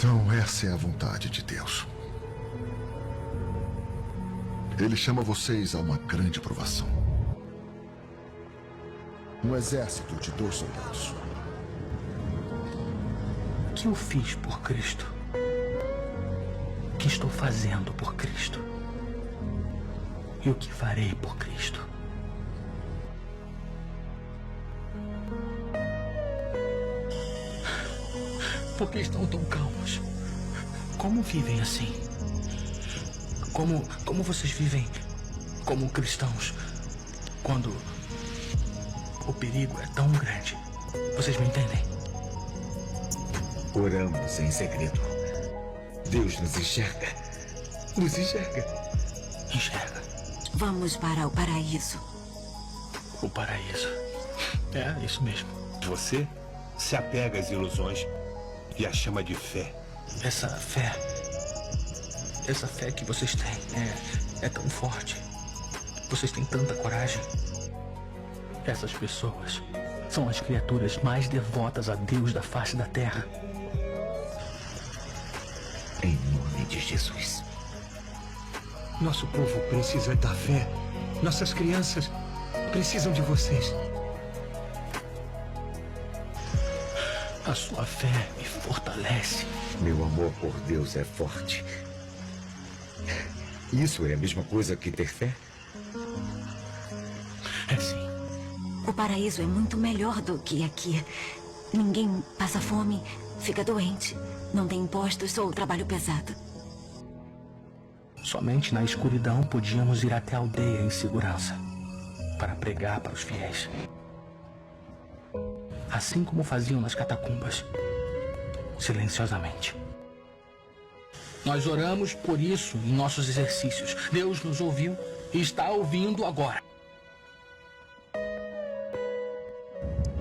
Então essa é a vontade de Deus. Ele chama vocês a uma grande provação. Um exército de 2 soldados. O que eu fiz por Cristo? O que estou fazendo por Cristo? E o que farei por Cristo? Por que estão tão calmos? Como vivem assim? Como vocês vivem como cristãos quando o perigo é tão grande? Vocês me entendem? Oramos em segredo. Deus nos enxerga. Nos enxerga. Enxerga. Vamos para o paraíso. O paraíso. É, isso mesmo. Você se apega às ilusões e a chama de fé. Essa fé que vocês têm é tão forte. Vocês têm tanta coragem. Essas pessoas são as criaturas mais devotas a Deus da face da terra. Em nome de Jesus. Nosso povo precisa da fé. Nossas crianças precisam de vocês. A sua fé me fortalece. Meu amor por Deus é forte. Isso é a mesma coisa que ter fé? É sim. O paraíso é muito melhor do que aqui. Ninguém passa fome, fica doente, não tem impostos ou trabalho pesado. Somente na escuridão podíamos ir até a aldeia em segurança para pregar para os fiéis. Assim como faziam nas catacumbas, silenciosamente. Nós oramos por isso em nossos exercícios. Deus nos ouviu e está ouvindo agora.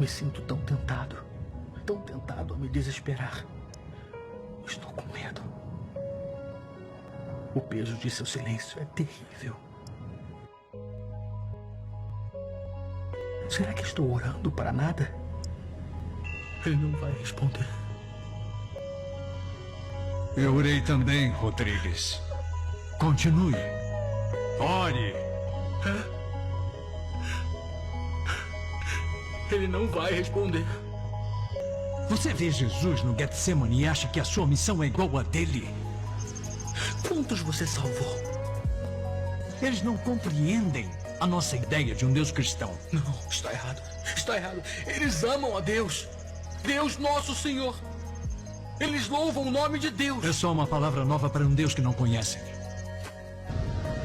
Me sinto tão tentado a me desesperar. Estou com medo. O peso de seu silêncio é terrível. Será que estou orando para nada? Ele não vai responder. Eu orei também, Rodrigues. Continue. Ore. Ele não vai responder. Você vê Jesus no Getsemane e acha que a sua missão é igual a dele? Quantos você salvou? Eles não compreendem a nossa ideia de um Deus cristão. Não, está errado. Está errado. Eles amam a Deus. Deus nosso Senhor. Eles louvam o nome de Deus. É só uma palavra nova para um Deus que não conhecem.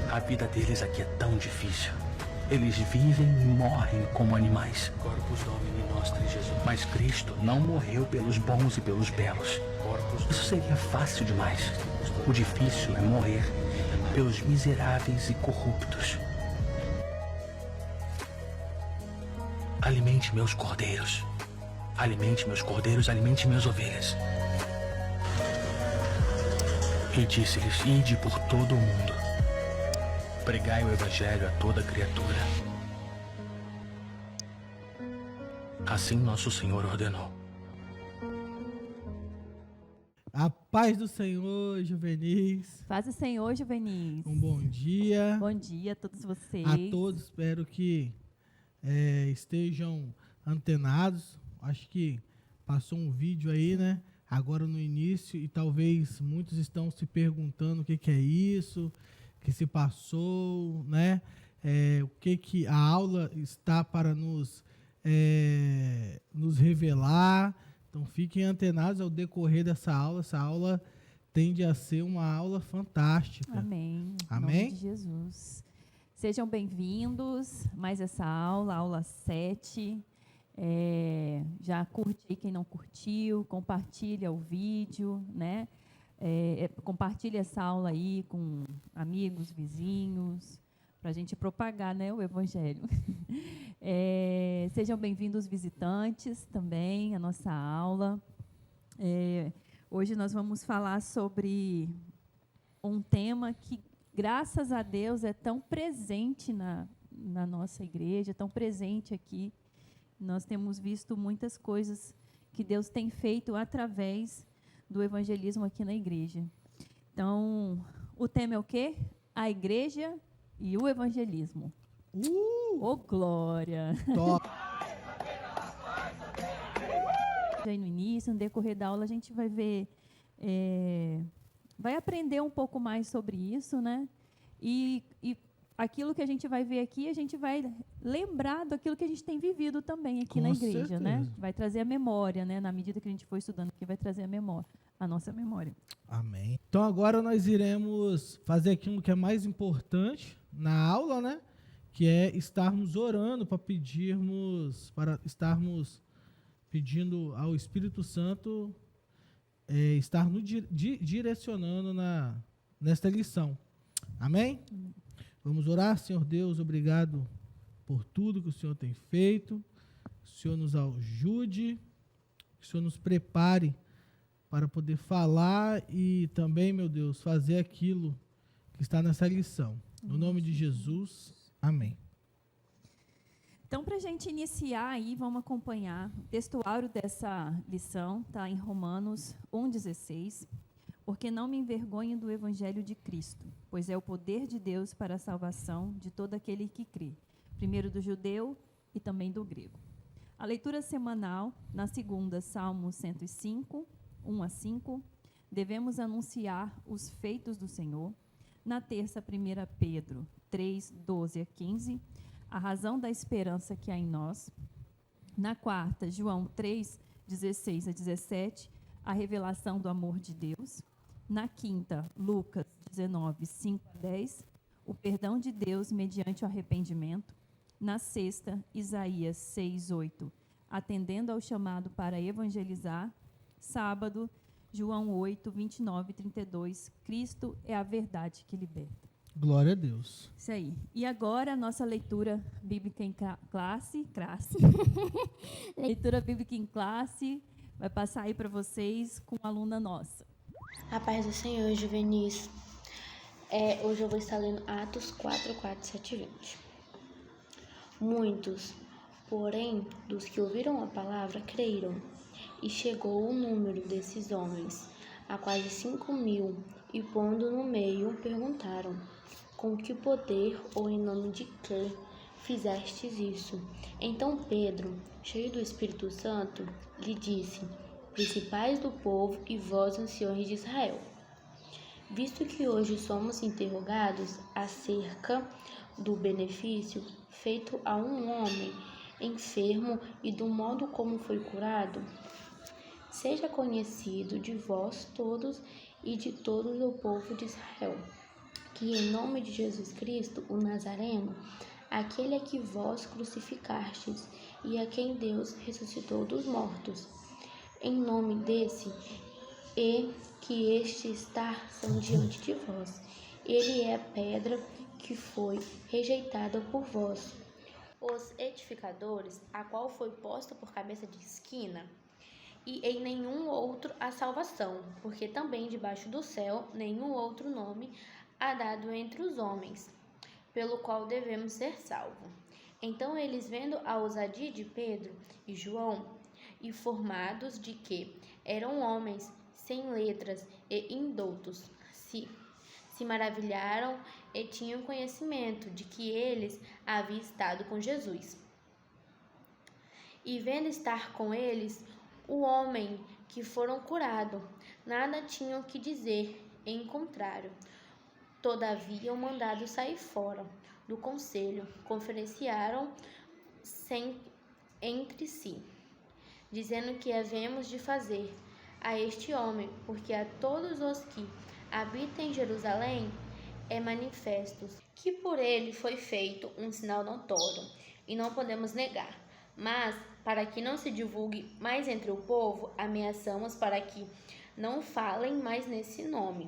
A vida deles aqui é tão difícil. Eles vivem e morrem como animais. Corpus Domini Nostri Jesus. Mas Cristo não morreu pelos bons e pelos belos. Isso seria fácil demais. O difícil é morrer pelos miseráveis e corruptos. Alimente meus cordeiros. Alimente meus cordeiros, alimente minhas ovelhas. E disse-lhes: ide por todo o mundo. Pregai o evangelho a toda criatura. Assim nosso Senhor ordenou. A paz do Senhor, Juvenis. Paz do Senhor, Juvenis. Um bom dia. Bom dia a todos vocês. A todos, espero que estejam antenados. Acho que passou um vídeo aí, né? Agora no início, e talvez muitos estão se perguntando o que é isso, que se passou, né? O que a aula está para nos revelar. Então fiquem antenados ao decorrer dessa aula. Essa aula tende a ser uma aula fantástica. Amém. Amém? Em nome de Jesus. Sejam bem-vindos mais essa aula, aula 7. Já curte aí quem não curtiu, compartilha o vídeo, né? Compartilha essa aula aí com amigos, vizinhos, para a gente propagar, né, o Evangelho. Sejam bem-vindos visitantes também à nossa aula. Hoje nós vamos falar sobre um tema que, graças a Deus, é tão presente na nossa igreja, tão presente aqui. Nós temos visto muitas coisas que Deus tem feito através do evangelismo aqui na igreja. Então, o tema é o quê? A igreja e o evangelismo. Ô, glória! Top. Aí no início, no decorrer da aula, a gente vai ver, vai aprender um pouco mais sobre isso, né? E aquilo que a gente vai ver aqui, a gente vai lembrar daquilo que a gente tem vivido também aqui na igreja, certeza. né? Vai trazer a memória, né? Na medida que a gente for estudando aqui, vai trazer a nossa memória. Amém. Então agora nós iremos fazer aquilo que é mais importante na aula, né? Que é estarmos orando para estarmos pedindo ao Espírito Santo estar nos direcionando nesta lição. Amém? Vamos orar. Senhor Deus, obrigado por tudo que o Senhor tem feito. Que o Senhor nos ajude, que o Senhor nos prepare para poder falar e também, meu Deus, fazer aquilo que está nessa lição. No nome de Jesus, amém. Então, para a gente iniciar aí, vamos acompanhar o textuário dessa lição, está em Romanos 1,16. Porque não me envergonho do evangelho de Cristo, pois é o poder de Deus para a salvação de todo aquele que crê, primeiro do judeu e também do grego. A leitura semanal, na segunda, Salmo 105, 1 a 5, devemos anunciar os feitos do Senhor. Na terça, 1 Pedro 3, 12 a 15, a razão da esperança que há em nós. Na quarta, João 3, 16 a 17, a revelação do amor de Deus. Na quinta, Lucas 19, 5 a 10, o perdão de Deus mediante o arrependimento. Na sexta, Isaías 6, 8, atendendo ao chamado para evangelizar. Sábado, João 8, 29 e 32, Cristo é a verdade que liberta. Glória a Deus. Isso aí. E agora a nossa leitura bíblica em classe. Leitura bíblica em classe vai passar aí para vocês com uma aluna nossa. A paz do Senhor, juvenis. Hoje eu vou estar lendo Atos 4, 4, 7 e 20. Muitos, porém, dos que ouviram a palavra, creram, e chegou o número desses homens a quase 5.000, e pondo no meio, perguntaram: com que poder ou em nome de quem fizestes isso? Então Pedro, cheio do Espírito Santo, lhe disse: principais do povo e vós, anciões de Israel, visto que hoje somos interrogados acerca do benefício feito a um homem enfermo e do modo como foi curado, seja conhecido de vós todos e de todo o povo de Israel, que em nome de Jesus Cristo, o Nazareno, aquele a que vós crucificastes e a quem Deus ressuscitou dos mortos, em nome desse, e que este está são diante de vós. Ele é a pedra que foi rejeitada por vós, os edificadores, a qual foi posta por cabeça de esquina, e em nenhum outro a salvação, porque também debaixo do céu nenhum outro nome há dado entre os homens, pelo qual devemos ser salvos. Então eles, vendo a ousadia de Pedro e João, informados de que eram homens sem letras e indoutos, se maravilharam e tinham conhecimento de que eles haviam estado com Jesus. E vendo estar com eles o homem que foram curado, nada tinham que dizer, em contrário. Todavia, o mandado sair fora do conselho, conferenciaram entre si, dizendo que havemos de fazer a este homem, porque a todos os que habitam em Jerusalém é manifesto que por ele foi feito um sinal notório, e não podemos negar. Mas, para que não se divulgue mais entre o povo, ameaçamos para que não falem mais nesse nome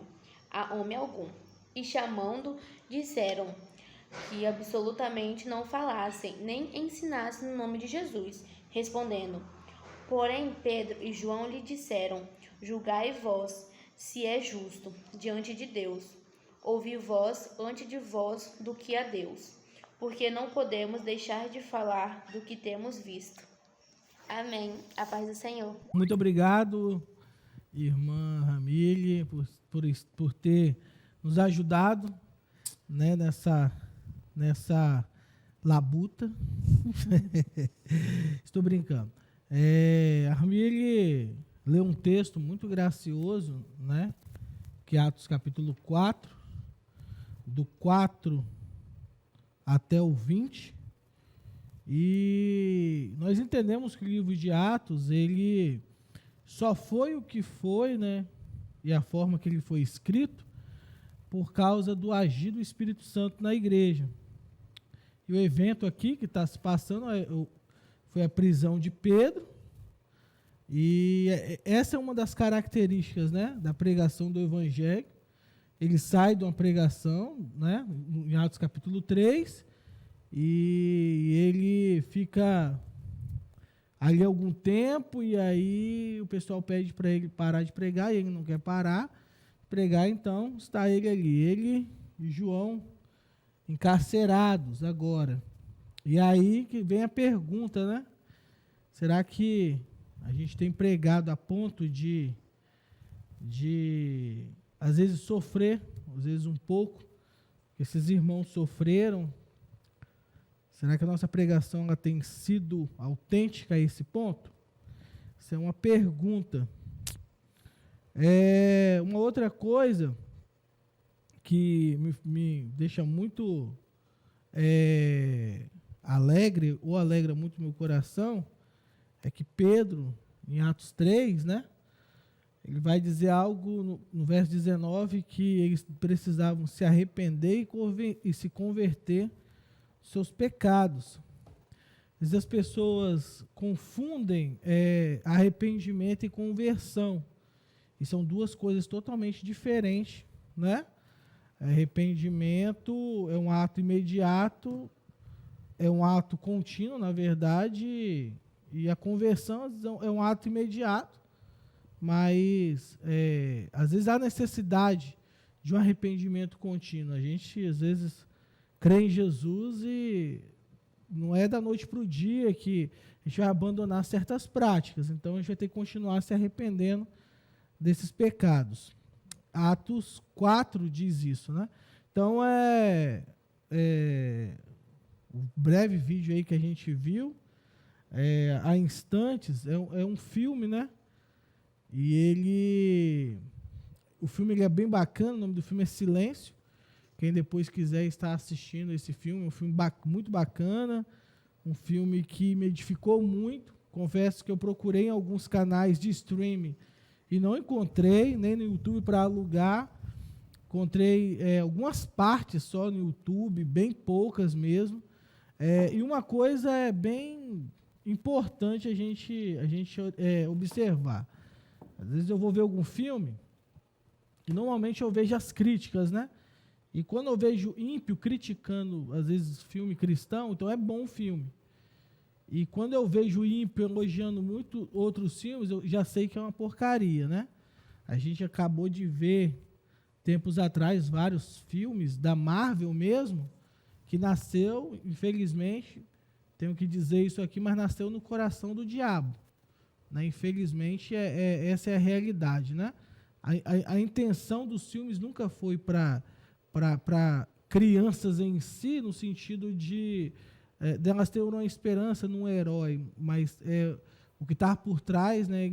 a homem algum. E chamando, disseram que absolutamente não falassem, nem ensinassem no nome de Jesus. Respondendo, porém, Pedro e João lhe disseram: julgai vós, se é justo, diante de Deus. Ouvi vós antes de vós do que a Deus, porque não podemos deixar de falar do que temos visto. Amém. A paz do Senhor. Muito obrigado. irmã Ramile, por ter nos ajudado, né, nessa labuta. Estou brincando. A Ramile leu um texto muito gracioso, né, que é Atos capítulo 4, do 4 até o 20, e nós entendemos que o livro de Atos, ele só foi o que foi, né, e a forma que ele foi escrito, por causa do agir do Espírito Santo na igreja. E o evento aqui que está se passando foi a prisão de Pedro, e essa é uma das características, né, da pregação do Evangelho. Ele sai de uma pregação, né, em Atos capítulo 3, e ele fica ali algum tempo, e aí o pessoal pede para ele parar de pregar, e ele não quer parar de pregar, então está ele ali, ele e João encarcerados agora. E aí que vem a pergunta, né? Será que a gente tem pregado a ponto de às vezes sofrer, às vezes um pouco, esses irmãos sofreram? Será que a nossa pregação ela tem sido autêntica a esse ponto? Isso é uma pergunta. Uma outra coisa que me deixa muito alegre, ou alegra muito meu coração, é que Pedro, em Atos 3, né, ele vai dizer algo no verso 19, que eles precisavam se arrepender e se converter dos seus pecados. Às vezes as pessoas confundem arrependimento e conversão. E são duas coisas totalmente diferentes, né? Arrependimento é um ato imediato, é um ato contínuo, na verdade, e a conversão é um ato imediato, mas às vezes há necessidade de um arrependimento contínuo. A gente, às vezes, crê em Jesus e não é da noite para o dia que a gente vai abandonar certas práticas, então a gente vai ter que continuar se arrependendo desses pecados. Atos 4 diz isso, né? Então, o breve vídeo aí que a gente viu, há instantes, é um filme, né? E o filme ele é bem bacana, o nome do filme é Silêncio. Quem depois quiser estar assistindo esse filme, é um filme muito bacana, um filme que me edificou muito. Confesso que eu procurei em alguns canais de streaming e não encontrei, nem no YouTube para alugar. Encontrei algumas partes só no YouTube, bem poucas mesmo. E uma coisa é bem importante a gente observar. Às vezes eu vou ver algum filme e normalmente eu vejo as críticas, né? E quando eu vejo ímpio criticando, às vezes, filme cristão, então é bom o filme. E quando eu vejo ímpio elogiando muito outros filmes, eu já sei que é uma porcaria, né? A gente acabou de ver, tempos atrás, vários filmes da Marvel mesmo, que nasceu, infelizmente, tenho que dizer isso aqui, mas nasceu no coração do diabo. Né? Infelizmente, essa é a realidade, né? A intenção dos filmes nunca foi para crianças em si, no sentido de delas terem uma esperança num herói, mas o que está por trás, né,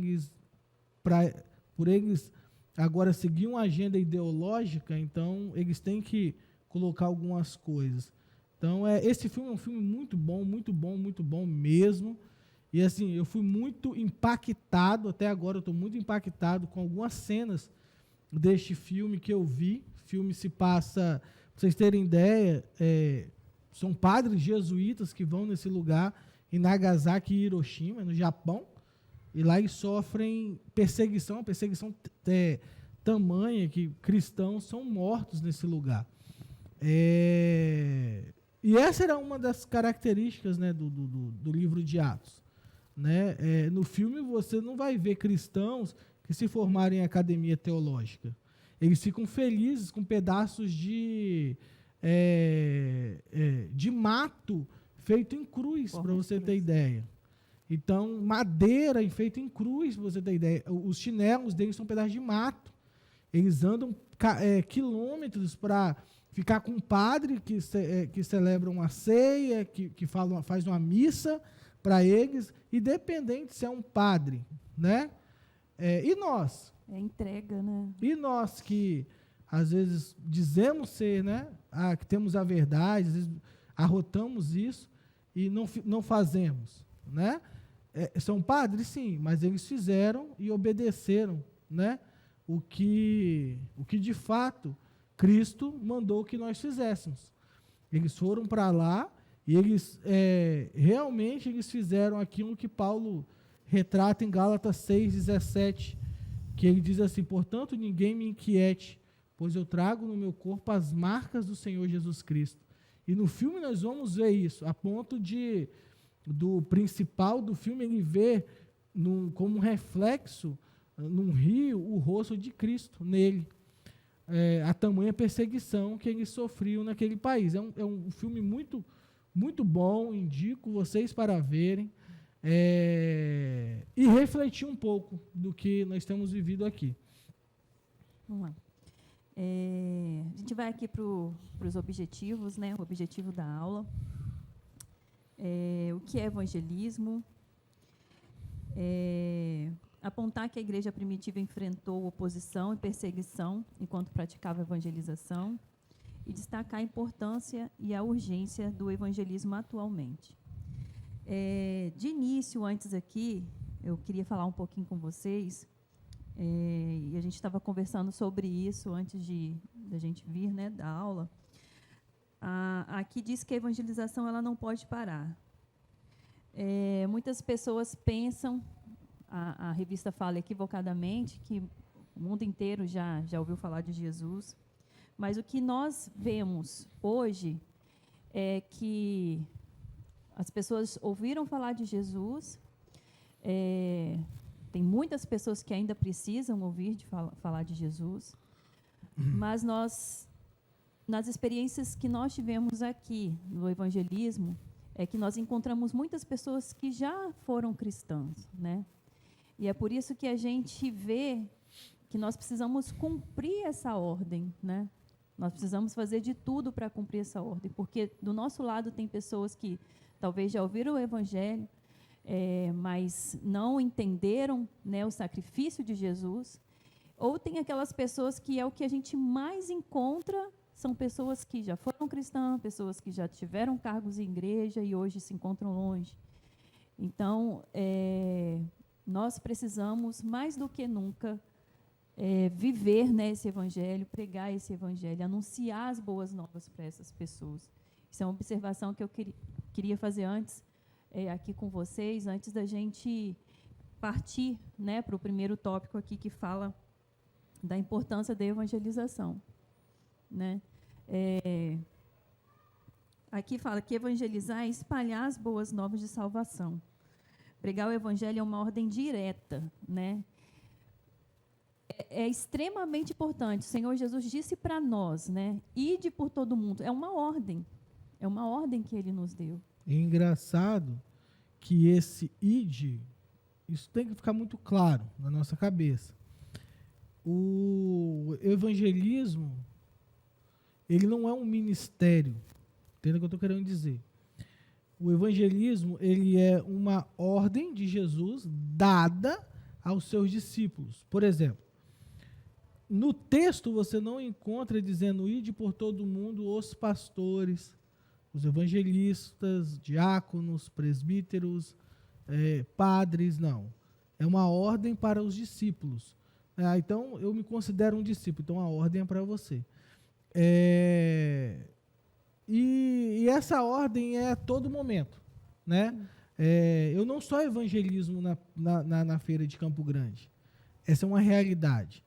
por eles agora seguir uma agenda ideológica, então eles têm que colocar algumas coisas. Então, esse filme é um filme muito bom, muito bom, muito bom mesmo. E assim, eu fui muito impactado, até agora eu estou muito impactado com algumas cenas deste filme que eu vi. O filme se passa, para vocês terem ideia, são padres jesuítas que vão nesse lugar, em Nagasaki e Hiroshima, no Japão, e lá eles sofrem perseguição tamanha que cristãos são mortos nesse lugar. E essa era uma das características, né, do livro de Atos. Né? No filme você não vai ver cristãos que se formaram em academia teológica. Eles ficam felizes com pedaços de mato feito em cruz, para você ter ideia. Então, madeira feita em cruz, você tem ideia. Os chinelos deles são pedaços de mato. Eles andam quilômetros para ficar com um padre que celebra uma ceia, que faz uma missa para eles, independente se é um padre, né? E nós? É entrega, né? E nós que, às vezes, dizemos ser, né? Que temos a verdade, às vezes arrotamos isso e não fazemos, né? São padres, sim, mas eles fizeram e obedeceram, né? O que de fato Cristo mandou que nós fizéssemos. Eles foram para lá e eles realmente eles fizeram aquilo que Paulo retrata em Gálatas 6,17, que ele diz assim: portanto, ninguém me inquiete, pois eu trago no meu corpo as marcas do Senhor Jesus Cristo. E no filme nós vamos ver isso, a ponto do principal do filme ele vê como um reflexo num rio o rosto de Cristo nele. A tamanha perseguição que ele sofreu naquele país. É um filme muito, muito bom, indico vocês para verem e refletir um pouco do que nós temos vivido aqui. Vamos lá. A gente vai aqui para os objetivos, né? O objetivo da aula. O que é evangelismo? Apontar que a igreja primitiva enfrentou oposição e perseguição enquanto praticava evangelização e destacar a importância e a urgência do evangelismo atualmente. De início, antes aqui, eu queria falar um pouquinho com vocês, e a gente estava conversando sobre isso antes da gente vir, né, da aula. Aqui diz que a evangelização ela não pode parar. Muitas pessoas pensam, a revista fala equivocadamente, que o mundo inteiro já ouviu falar de Jesus, mas o que nós vemos hoje é que as pessoas ouviram falar de Jesus, tem muitas pessoas que ainda precisam ouvir falar de Jesus, mas nas experiências que nós tivemos aqui no evangelismo, é que nós encontramos muitas pessoas que já foram cristãs, né? E é por isso que a gente vê que nós precisamos cumprir essa ordem, né? Nós precisamos fazer de tudo para cumprir essa ordem, porque do nosso lado tem pessoas que talvez já ouviram o evangelho, mas não entenderam, né, o sacrifício de Jesus, ou tem aquelas pessoas que é o que a gente mais encontra, são pessoas que já foram cristãs, pessoas que já tiveram cargos em igreja e hoje se encontram longe. Então, nós precisamos, mais do que nunca, viver, né, esse evangelho, pregar esse evangelho, anunciar as boas novas para essas pessoas. Isso é uma observação que eu queria fazer antes, aqui com vocês, antes da gente partir, né, para o primeiro tópico aqui, que fala da importância da evangelização, né? Aqui fala que evangelizar é espalhar as boas novas de salvação. Pregar o evangelho é uma ordem direta, né? É extremamente importante. O Senhor Jesus disse para nós, né? Ide por todo mundo. É uma ordem que Ele nos deu. É engraçado que esse ide, isso tem que ficar muito claro na nossa cabeça. O evangelismo, ele não é um ministério. Entenda o que eu estou querendo dizer. O evangelismo, ele é uma ordem de Jesus dada aos seus discípulos. Por exemplo, no texto você não encontra dizendo: ide por todo mundo os pastores, os evangelistas, diáconos, presbíteros, padres, não. É uma ordem para os discípulos. Então, eu me considero um discípulo, então a ordem é para você. E essa ordem é a todo momento, né? Eu não só evangelismo na feira de Campo Grande. Essa é uma realidade.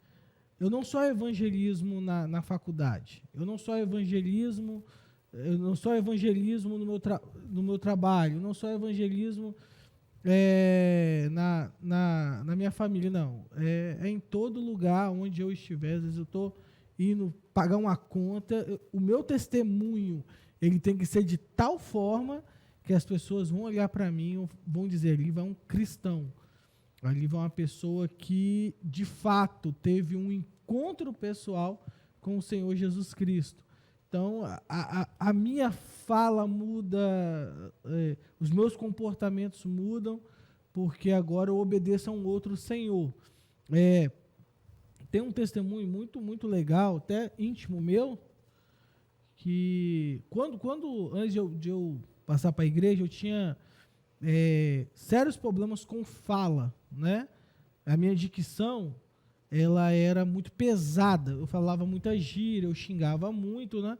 Eu não só evangelismo na faculdade. Eu não só evangelismo no meu trabalho. Eu não só evangelismo na minha família, não. É em todo lugar onde eu estiver. Às vezes eu estou indo pagar uma conta. O meu testemunho ele tem que ser de tal forma que as pessoas vão olhar para mim, vão dizer, ali vai um cristão, ali vai uma pessoa que, de fato, teve um encontro pessoal com o Senhor Jesus Cristo. Então, a minha fala muda, os meus comportamentos mudam, porque agora eu obedeço a um outro Senhor. Tem um testemunho muito, muito legal, até íntimo meu, que antes de eu passar para a igreja, eu tinha sérios problemas com fala, né? A minha dicção, ela era muito pesada, eu falava muita gíria, eu xingava muito, né?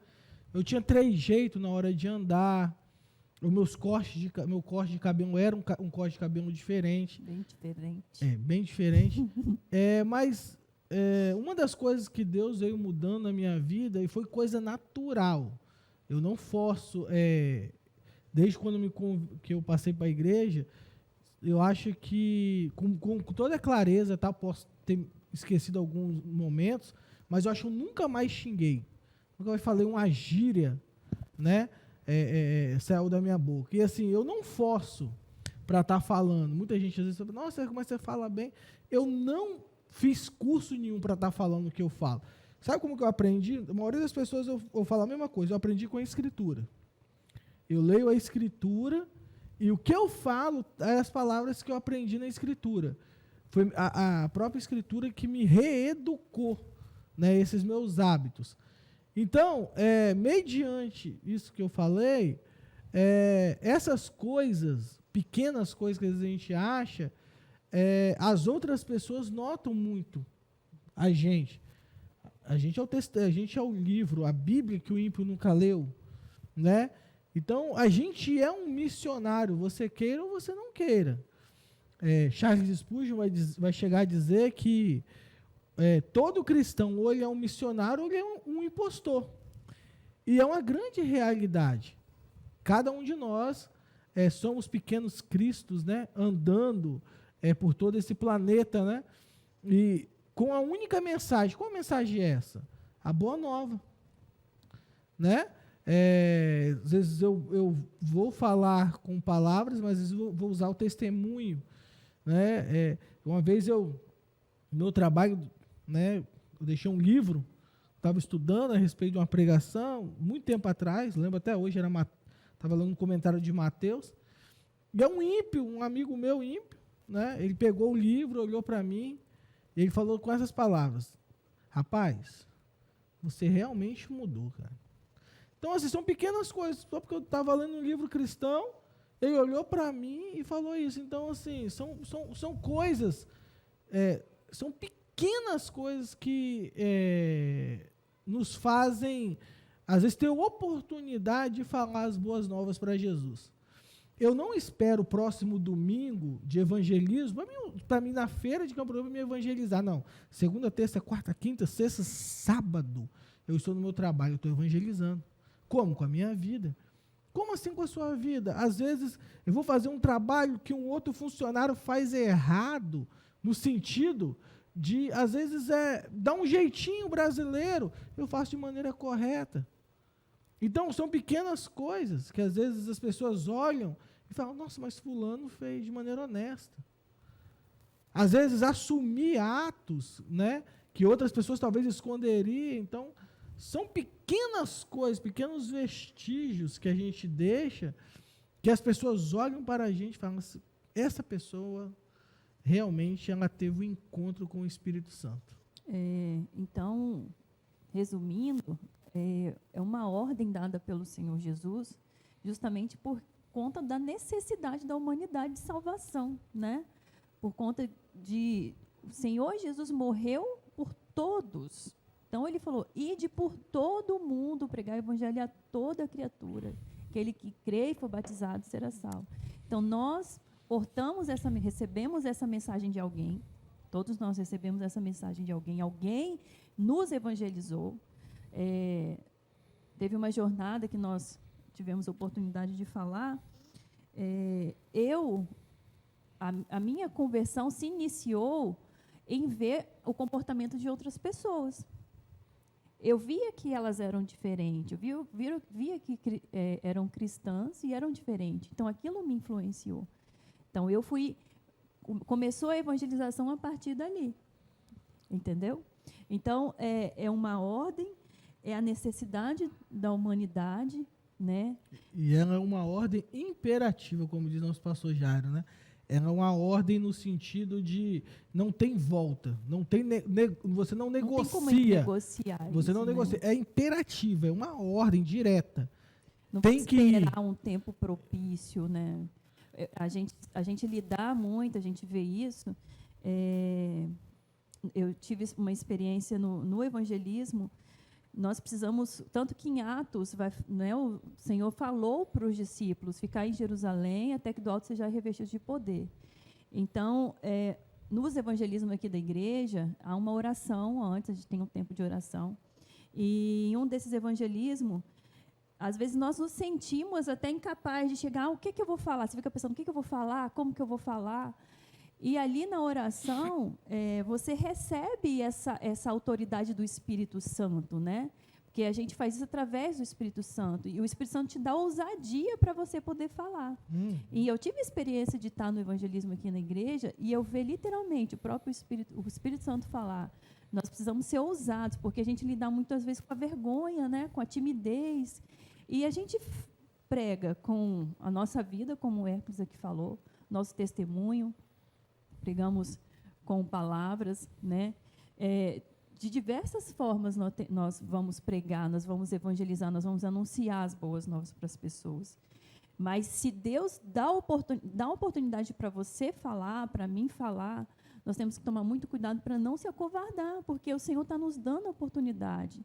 Eu tinha trejeito na hora de andar, meu corte de cabelo era um corte de cabelo diferente. Bem diferente. Bem diferente. Mas uma das coisas que Deus veio mudando na minha vida, e foi coisa natural, eu não forço, desde quando que eu passei para a igreja, eu acho que, com toda a clareza, tá, posso ter esquecido alguns momentos, mas eu acho que eu nunca mais xinguei. Nunca mais falei uma gíria, né? Saiu da minha boca. E assim, eu não forço para estar falando. Muita gente às vezes fala, nossa, como você fala bem. Eu não fiz curso nenhum para estar falando o que eu falo. Sabe como que eu aprendi? A maioria das pessoas eu falo a mesma coisa. Eu aprendi com a escritura. Eu leio a escritura e o que eu falo é as palavras que eu aprendi na escritura. Foi a própria escritura que me reeducou, né, esses meus hábitos. Então, mediante isso que eu falei, essas coisas, pequenas coisas que às vezes a gente acha, as outras pessoas notam muito a gente. A gente é o livro, a Bíblia que o ímpio nunca leu, né? Então, a gente é um missionário, você queira ou você não queira. Charles Spurgeon vai chegar a dizer que todo cristão, ou ele é um missionário, ou ele é um impostor. E é uma grande realidade. Cada um de nós somos pequenos cristos, né, andando por todo esse planeta, né, e com a única mensagem. Qual mensagem é essa? A boa nova. Né? Às vezes eu vou falar com palavras, mas às vezes eu vou usar o testemunho. Né? Uma vez no meu trabalho, né, eu deixei um livro, estava estudando a respeito de uma pregação, muito tempo atrás, lembro até hoje, estava lendo um comentário de Mateus, e é um ímpio, um amigo meu ímpio, né, ele pegou o livro, olhou para mim, e ele falou com essas palavras, rapaz, você realmente mudou, cara. Então, assim, são pequenas coisas, só porque eu estava lendo um livro cristão, ele olhou para mim e falou isso. Então, assim, são coisas, são pequenas coisas que nos fazem, às vezes, ter oportunidade de falar as boas novas para Jesus. Eu não espero o próximo domingo de evangelismo, para mim, na feira de Campo Novo, me evangelizar. Não, segunda, terça, quarta, quinta, sexta, sábado, eu estou no meu trabalho, eu estou evangelizando. Como? Com a minha vida. Como assim com a sua vida? Às vezes, eu vou fazer um trabalho que um outro funcionário faz errado, no sentido de, às vezes, dar um jeitinho brasileiro, eu faço de maneira correta. Então, são pequenas coisas que, às vezes, as pessoas olham e falam, nossa, mas fulano fez de maneira honesta. Às vezes, assumir atos, né, que outras pessoas talvez esconderiam. Então, são pequenas coisas, pequenos vestígios que a gente deixa, que as pessoas olham para a gente e falam assim, essa pessoa realmente ela teve um encontro com o Espírito Santo. Então, resumindo, é uma ordem dada pelo Senhor Jesus, justamente por conta da necessidade da humanidade de salvação, né? Por conta de o Senhor Jesus morreu por todos. Então, ele falou, ide por todo o mundo, pregar o evangelho a toda criatura. Aquele que crê e for batizado será salvo. Então, nós recebemos essa mensagem de alguém, todos nós recebemos essa mensagem de alguém nos evangelizou. Teve uma jornada que nós tivemos a oportunidade de falar. A minha conversão se iniciou em ver o comportamento de outras pessoas. eu via que elas eram diferentes, via que eram cristãs e eram diferentes. Então, aquilo me influenciou. Então, começou a evangelização a partir dali, entendeu? Então, é uma ordem, é a necessidade da humanidade, né? E ela é uma ordem imperativa, como diz nosso pastor Jairo, né? Ela é uma ordem no sentido de não tem volta, não tem você não negocia. Não tem como negociar você isso, não né? negocia, é imperativa, é uma ordem direta. Não Tem que esperar um tempo propício, né? A gente lidar muito, a gente vê isso. Eu tive uma experiência no evangelismo. Nós precisamos, tanto que em Atos, né, o Senhor falou para os discípulos ficar em Jerusalém até que do alto seja revestido de poder. Então, nos evangelismos aqui da igreja, há uma oração antes, a gente tem um tempo de oração. E em um desses evangelismos, às vezes nós nos sentimos até incapazes de chegar, o que eu vou falar? Você fica pensando, o que eu vou falar? Como que eu vou falar? E ali na oração, você recebe essa autoridade do Espírito Santo, né? Porque a gente faz isso através do Espírito Santo. E o Espírito Santo te dá ousadia para você poder falar. E eu tive a experiência de estar no evangelismo aqui na igreja e eu ver literalmente o Espírito Santo falar. Nós precisamos ser ousados, porque a gente lida muitas vezes com a vergonha, né? Com a timidez. E a gente prega com a nossa vida, como o Hércules aqui falou, nosso testemunho, pregamos com palavras, né? De diversas formas nós vamos pregar, nós vamos evangelizar, nós vamos anunciar as boas novas para as pessoas. Mas se Deus dá oportunidade para você falar, para mim falar, nós temos que tomar muito cuidado para não se acovardar, porque o Senhor está nos dando a oportunidade.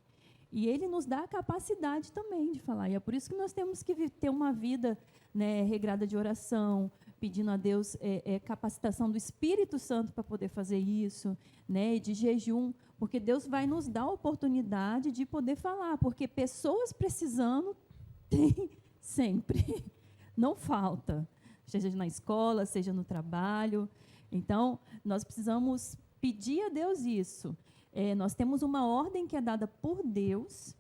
E Ele nos dá a capacidade também de falar. E é por isso que nós temos que ter uma vida, né, regrada de oração, pedindo a Deus capacitação do Espírito Santo para poder fazer isso, né, de jejum, porque Deus vai nos dar a oportunidade de poder falar, porque pessoas precisando tem sempre, não falta, seja na escola, seja no trabalho. Então, nós precisamos pedir a Deus isso. Nós temos uma ordem que é dada por Deus,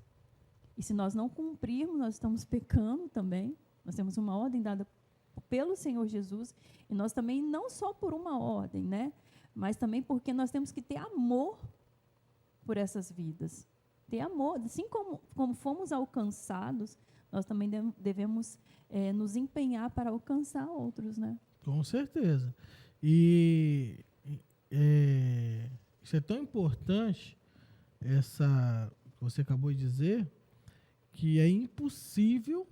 e se nós não cumprirmos, nós estamos pecando também. Nós temos uma ordem dada pelo Senhor Jesus, e nós também, não só por uma ordem, né, mas também porque nós temos que ter amor por essas vidas. Ter amor, assim como fomos alcançados, nós também devemos nos empenhar para alcançar outros, né? Com certeza. E isso é tão importante, que você acabou de dizer, que é impossível.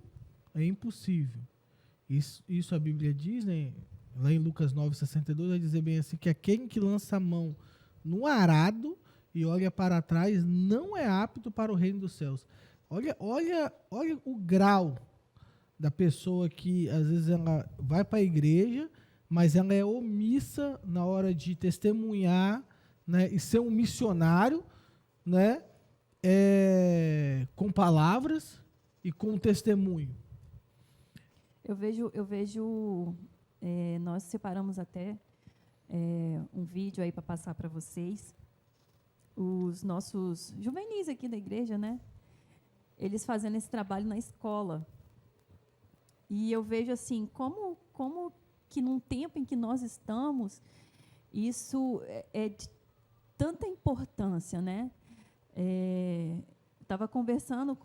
Isso a Bíblia diz, né? Lá em Lucas 9,62, vai dizer bem assim, que aquele que lança a mão no arado e olha para trás não é apto para o reino dos céus. Olha o grau da pessoa que, às vezes, ela vai para a igreja, mas ela é omissa na hora de testemunhar, né, e ser um missionário, né, com palavras e com testemunho. Eu vejo nós separamos até um vídeo aí para passar para vocês. Os nossos juvenis aqui da igreja, né? Eles fazendo esse trabalho na escola. E eu vejo assim, como que num tempo em que nós estamos, isso é de tanta importância, né? Estava conversando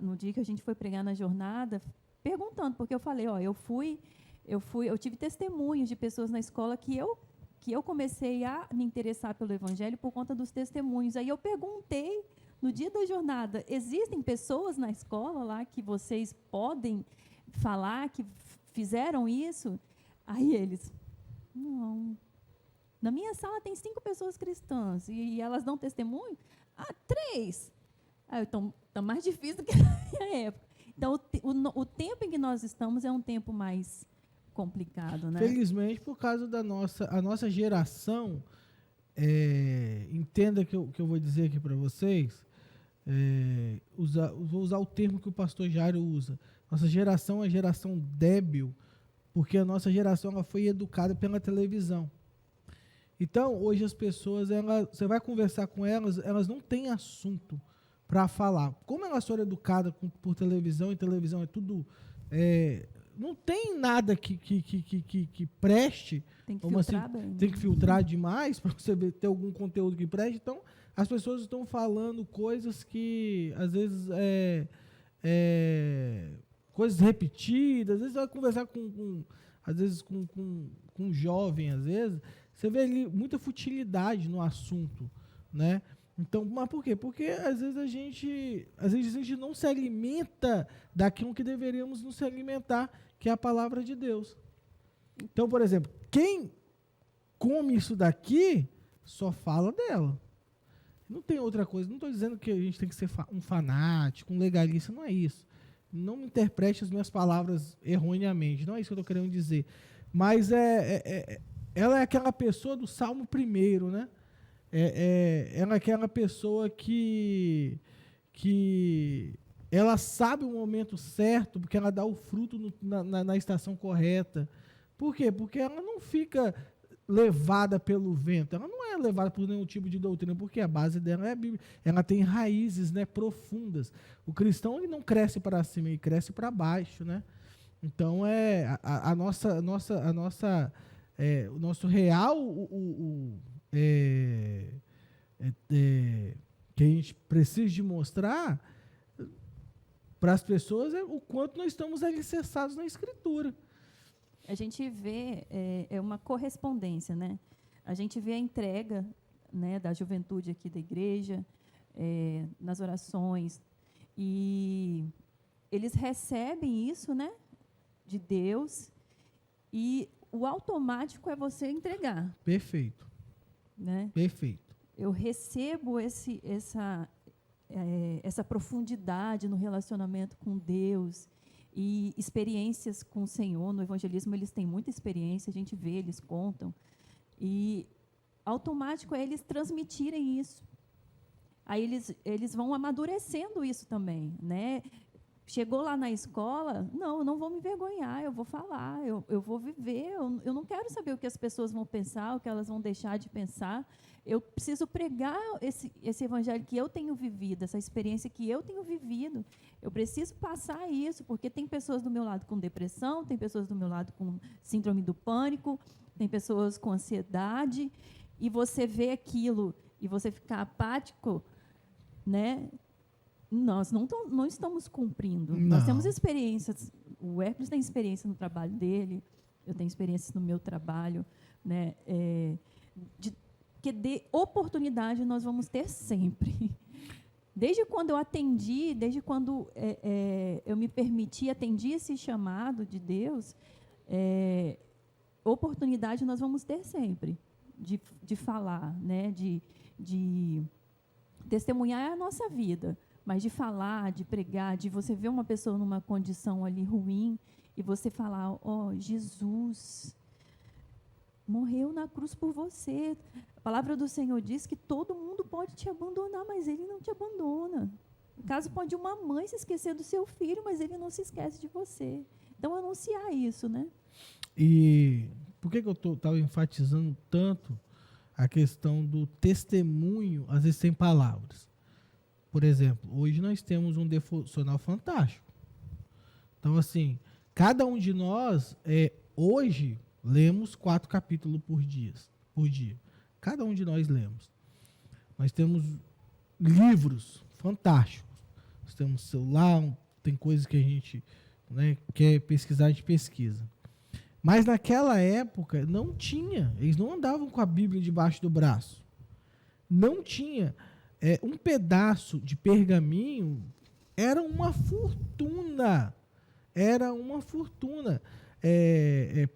no dia que a gente foi pregar na jornada, perguntando, porque eu falei, eu tive testemunhos de pessoas na escola que eu comecei a me interessar pelo Evangelho por conta dos testemunhos. Aí eu perguntei, no dia da jornada, existem pessoas na escola lá que vocês podem falar que fizeram isso? Aí eles, não. Na minha sala tem 5 pessoas cristãs e elas dão testemunho? 3. Então, está mais difícil do que na minha época. Então, o tempo em que nós estamos é um tempo mais complicado, né? Felizmente, por causa da nossa geração, entenda que eu vou dizer aqui para vocês, vou usar o termo que o pastor Jairo usa. Nossa geração é uma geração débil, porque a nossa geração ela foi educada pela televisão. Então, hoje as pessoas, você vai conversar com elas, elas não têm assunto para falar. Como elas foram educadas por televisão, e televisão é tudo... não tem nada que preste. Tem que filtrar bem. Tem que filtrar demais para você ter algum conteúdo que preste. Então, as pessoas estão falando coisas que, às vezes, coisas repetidas. Às vezes, você vai conversar com um jovem, às vezes, você vê ali muita futilidade no assunto, né? Então, mas por quê? Porque às vezes a gente não se alimenta daquilo que deveríamos nos alimentar, que é a palavra de Deus. Então, por exemplo, quem come isso daqui só fala dela. Não tem outra coisa. Não estou dizendo que a gente tem que ser um fanático, um legalista, não é isso. Não me interprete as minhas palavras erroneamente, não é isso que eu estou querendo dizer. Mas ela é aquela pessoa do Salmo 1º, né? Ela é aquela pessoa que ela sabe o momento certo, porque ela dá o fruto na estação correta. Por quê? Porque ela não fica levada pelo vento, ela não é levada por nenhum tipo de doutrina, porque a base dela é a Bíblia. Ela tem raízes, né, profundas. O cristão, ele não cresce para cima, ele cresce para baixo, né? Então, o nosso real, que a gente precisa de mostrar para as pessoas é o quanto nós estamos alicerçados na Escritura. A gente vê uma correspondência, né? A gente vê a entrega, né, da juventude aqui da igreja, nas orações, e eles recebem isso, né, de Deus, e o automático é você entregar. Perfeito. Né? Perfeito. Eu recebo essa profundidade no relacionamento com Deus e experiências com o Senhor. No evangelismo, eles têm muita experiência, a gente vê, eles contam. E automático é eles transmitirem isso. Aí eles vão amadurecendo isso também, né? Chegou lá na escola, eu não vou me envergonhar, eu vou falar, eu vou viver, eu não quero saber o que as pessoas vão pensar, o que elas vão deixar de pensar. Eu preciso pregar esse evangelho que eu tenho vivido, essa experiência que eu tenho vivido. Eu preciso passar isso, porque tem pessoas do meu lado com depressão, tem pessoas do meu lado com síndrome do pânico, tem pessoas com ansiedade, e você vê aquilo e você ficar apático, né? Nós não estamos cumprindo. Não. Nós temos experiências. O Hércules tem experiência no trabalho dele, eu tenho experiências no meu trabalho, né? Que de oportunidade nós vamos ter sempre. Desde quando eu atendi, desde quando eu me permiti, atendi esse chamado de Deus, oportunidade nós vamos ter sempre de falar, né? De testemunhar a nossa vida. Mas de falar, de pregar, de você ver uma pessoa numa condição ali ruim e você falar, Jesus morreu na cruz por você. A palavra do Senhor diz que todo mundo pode te abandonar, mas Ele não te abandona. No caso, pode uma mãe se esquecer do seu filho, mas Ele não se esquece de você. Então, anunciar isso, né? E por que eu estava enfatizando tanto a questão do testemunho, às vezes sem palavras? Por exemplo, hoje nós temos um devocional fantástico. Então, assim, cada um de nós, hoje, lemos 4 capítulos por dia. Cada um de nós lemos. Nós temos livros fantásticos. Nós temos celular, tem coisas que a gente, né, quer pesquisar, a gente pesquisa. Mas naquela época não tinha. Eles não andavam com a Bíblia debaixo do braço. Não tinha. Um pedaço de pergaminho era uma fortuna. Era uma fortuna.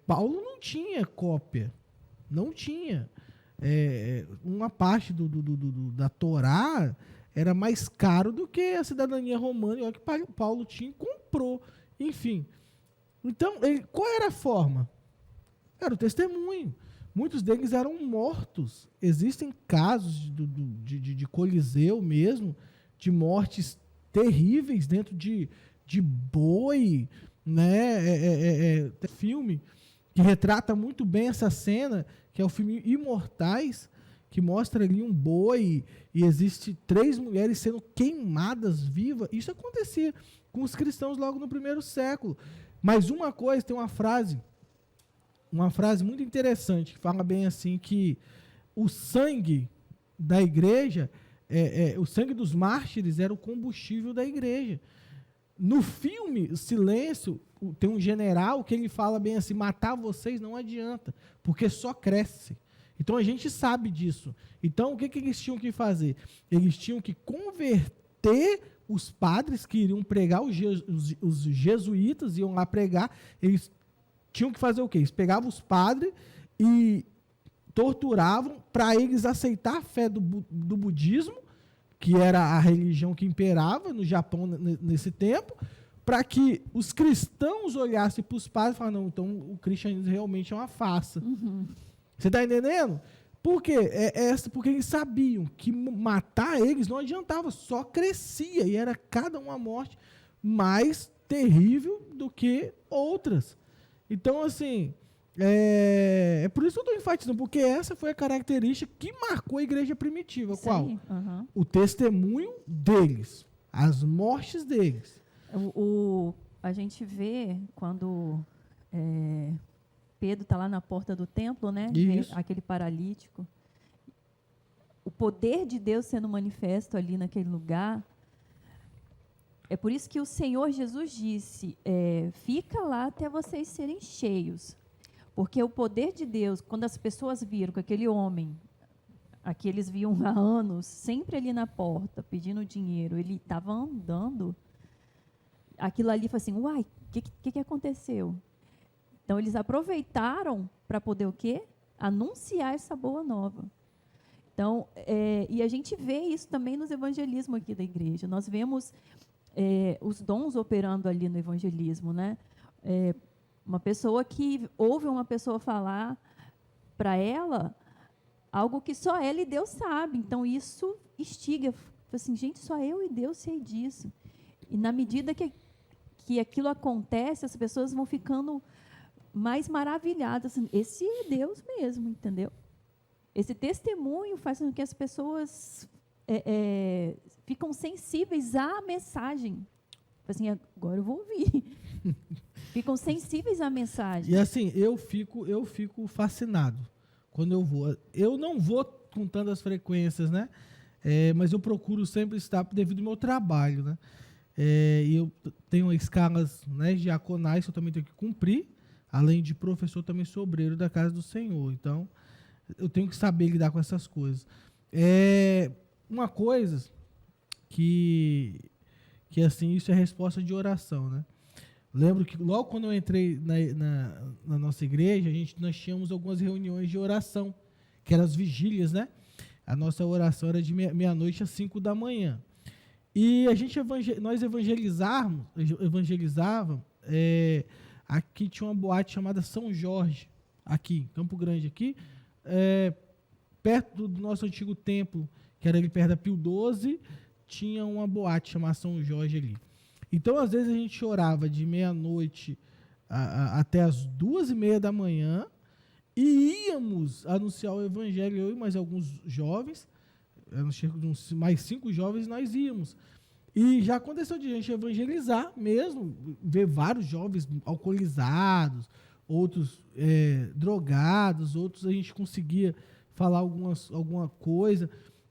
Paulo não tinha cópia. Não tinha. Uma parte da Torá era mais caro do que a cidadania romana. E olha que Paulo tinha e comprou. Enfim. Então, qual era a forma? Era o testemunho. Muitos deles eram mortos. Existem casos de Coliseu mesmo, de mortes terríveis dentro de boi, né? Filme que retrata muito bem essa cena, que é o filme Imortais, que mostra ali um boi e existe 3 mulheres sendo queimadas vivas. Isso acontecia com os cristãos logo no primeiro século. Mas uma coisa, tem uma frase muito interessante, que fala bem assim, que o sangue da igreja, o sangue dos mártires era o combustível da igreja. No filme Silêncio, tem um general que ele fala bem assim, matar vocês não adianta, porque só cresce. Então a gente sabe disso. Então o que eles tinham que fazer? Eles tinham que converter os padres que iriam pregar, os jesuítas iam lá pregar, eles tinham que fazer o quê? Eles pegavam os padres e torturavam para eles aceitar a fé do budismo, que era a religião que imperava no Japão nesse tempo, para que os cristãos olhassem para os padres e falassem, não, então o cristianismo realmente é uma farsa. Uhum. Você está entendendo? Por quê? Porque eles sabiam que matar eles não adiantava, só crescia, e era cada uma morte mais terrível do que outras. Então, assim, é por isso que eu estou enfatizando, porque essa foi a característica que marcou a igreja primitiva. Isso qual? aí, uhum. O testemunho deles, as mortes deles. A gente vê quando Pedro está lá na porta do templo, né? Isso. Aquele paralítico. O poder de Deus sendo manifesto ali naquele lugar. É por isso que o Senhor Jesus disse, fica lá até vocês serem cheios. Porque o poder de Deus, quando as pessoas viram que aquele homem, aqui eles viam há anos, sempre ali na porta, pedindo dinheiro, ele estava andando, aquilo ali foi assim, uai, o que aconteceu? Então, eles aproveitaram para poder o quê? Anunciar essa boa nova. Então, e a gente vê isso também nos evangelismos aqui da igreja. Nós vemos os dons operando ali no evangelismo, né? Uma pessoa que ouve uma pessoa falar para ela algo que só ela e Deus sabe. Então, isso instiga. Assim, gente, só eu e Deus sei disso. E na medida que aquilo acontece, as pessoas vão ficando mais maravilhadas. Assim, esse é Deus mesmo, entendeu? Esse testemunho faz com que as pessoas ficam sensíveis à mensagem. Assim, agora eu vou ouvir. Ficam sensíveis à mensagem. E assim, eu fico fascinado quando eu vou. Eu não vou com tantas frequências, né? Mas eu procuro sempre estar devido ao meu trabalho, né? E eu tenho escalas, né, diaconais que eu também tenho que cumprir. Além de professor, também sou obreiro da casa do Senhor. Então, eu tenho que saber lidar com essas coisas. Uma coisa que assim, isso é resposta de oração, né? Lembro que logo quando eu entrei na nossa igreja, nós tínhamos algumas reuniões de oração, que eram as vigílias, né? A nossa oração era de meia-noite às 5 da manhã. E nós evangelizávamos, aqui tinha uma boate chamada São Jorge, aqui, Campo Grande, aqui, perto do nosso antigo templo, que era ali perto da Pio XII, tinha uma boate chamada São Jorge ali. Então, às vezes, a gente orava de meia-noite até as 2:30 da manhã e íamos anunciar o evangelho, eu e mais alguns jovens, mais 5 jovens, nós íamos. E já aconteceu de a gente evangelizar mesmo, ver vários jovens alcoolizados, outros drogados, outros a gente conseguia falar alguma coisa,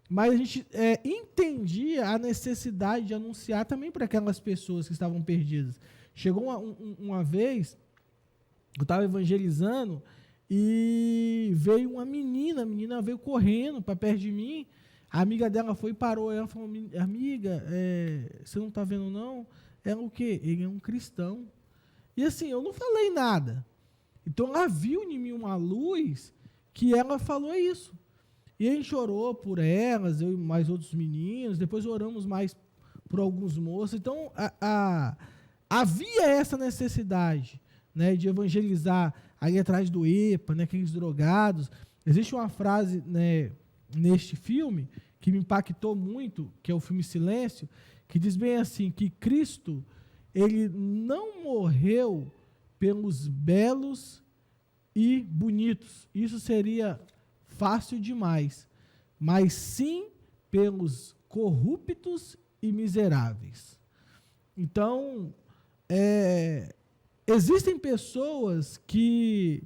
mas a gente entendia a necessidade de anunciar também para aquelas pessoas que estavam perdidas. Chegou uma vez, eu estava evangelizando e veio uma menina, a menina veio correndo para perto de mim, a amiga dela foi e parou, ela falou, amiga, você não está vendo não? Ela o quê? Ele é um cristão. E assim, eu não falei nada. Então ela viu em mim uma luz que ela falou isso. E a gente orou por elas, eu e mais outros meninos, depois oramos mais por alguns moços. Então, havia essa necessidade, né, de evangelizar ali atrás do EPA, né, aqueles drogados. Existe uma frase, né, neste filme que me impactou muito, que é o filme Silêncio, que diz bem assim, que Cristo, ele não morreu pelos belos e bonitos. Isso seria fácil demais. Mas sim pelos corruptos e miseráveis. Então, existem pessoas que,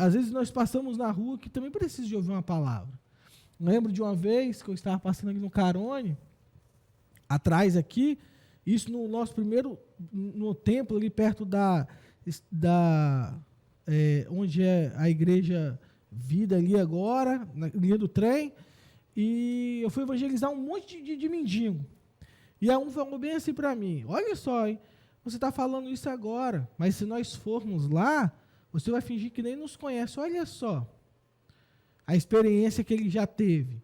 às vezes, nós passamos na rua que também precisam de ouvir uma palavra. Lembro de uma vez que eu estava passando aqui no Carone, atrás aqui, isso no nosso primeiro, no templo ali perto onde é a igreja Vida ali agora, na linha do trem, e eu fui evangelizar um monte de mendigo. E a um falou bem assim para mim, olha só, hein, você está falando isso agora, mas se nós formos lá, você vai fingir que nem nos conhece, olha só a experiência que ele já teve.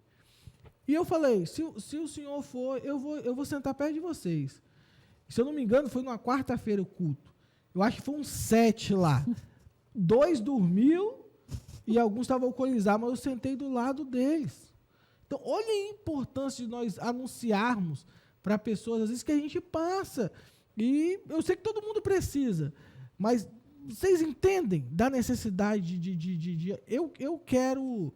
E eu falei, se o senhor for, eu vou sentar perto de vocês. Se eu não me engano, foi numa quarta-feira o culto. Eu acho que foi uns 7 lá. 2 dormiu e alguns estavam alcoolizados, mas eu sentei do lado deles. Então, olha a importância de nós anunciarmos para pessoas, às vezes, que a gente passa. E eu sei que todo mundo precisa, mas vocês entendem da necessidade eu quero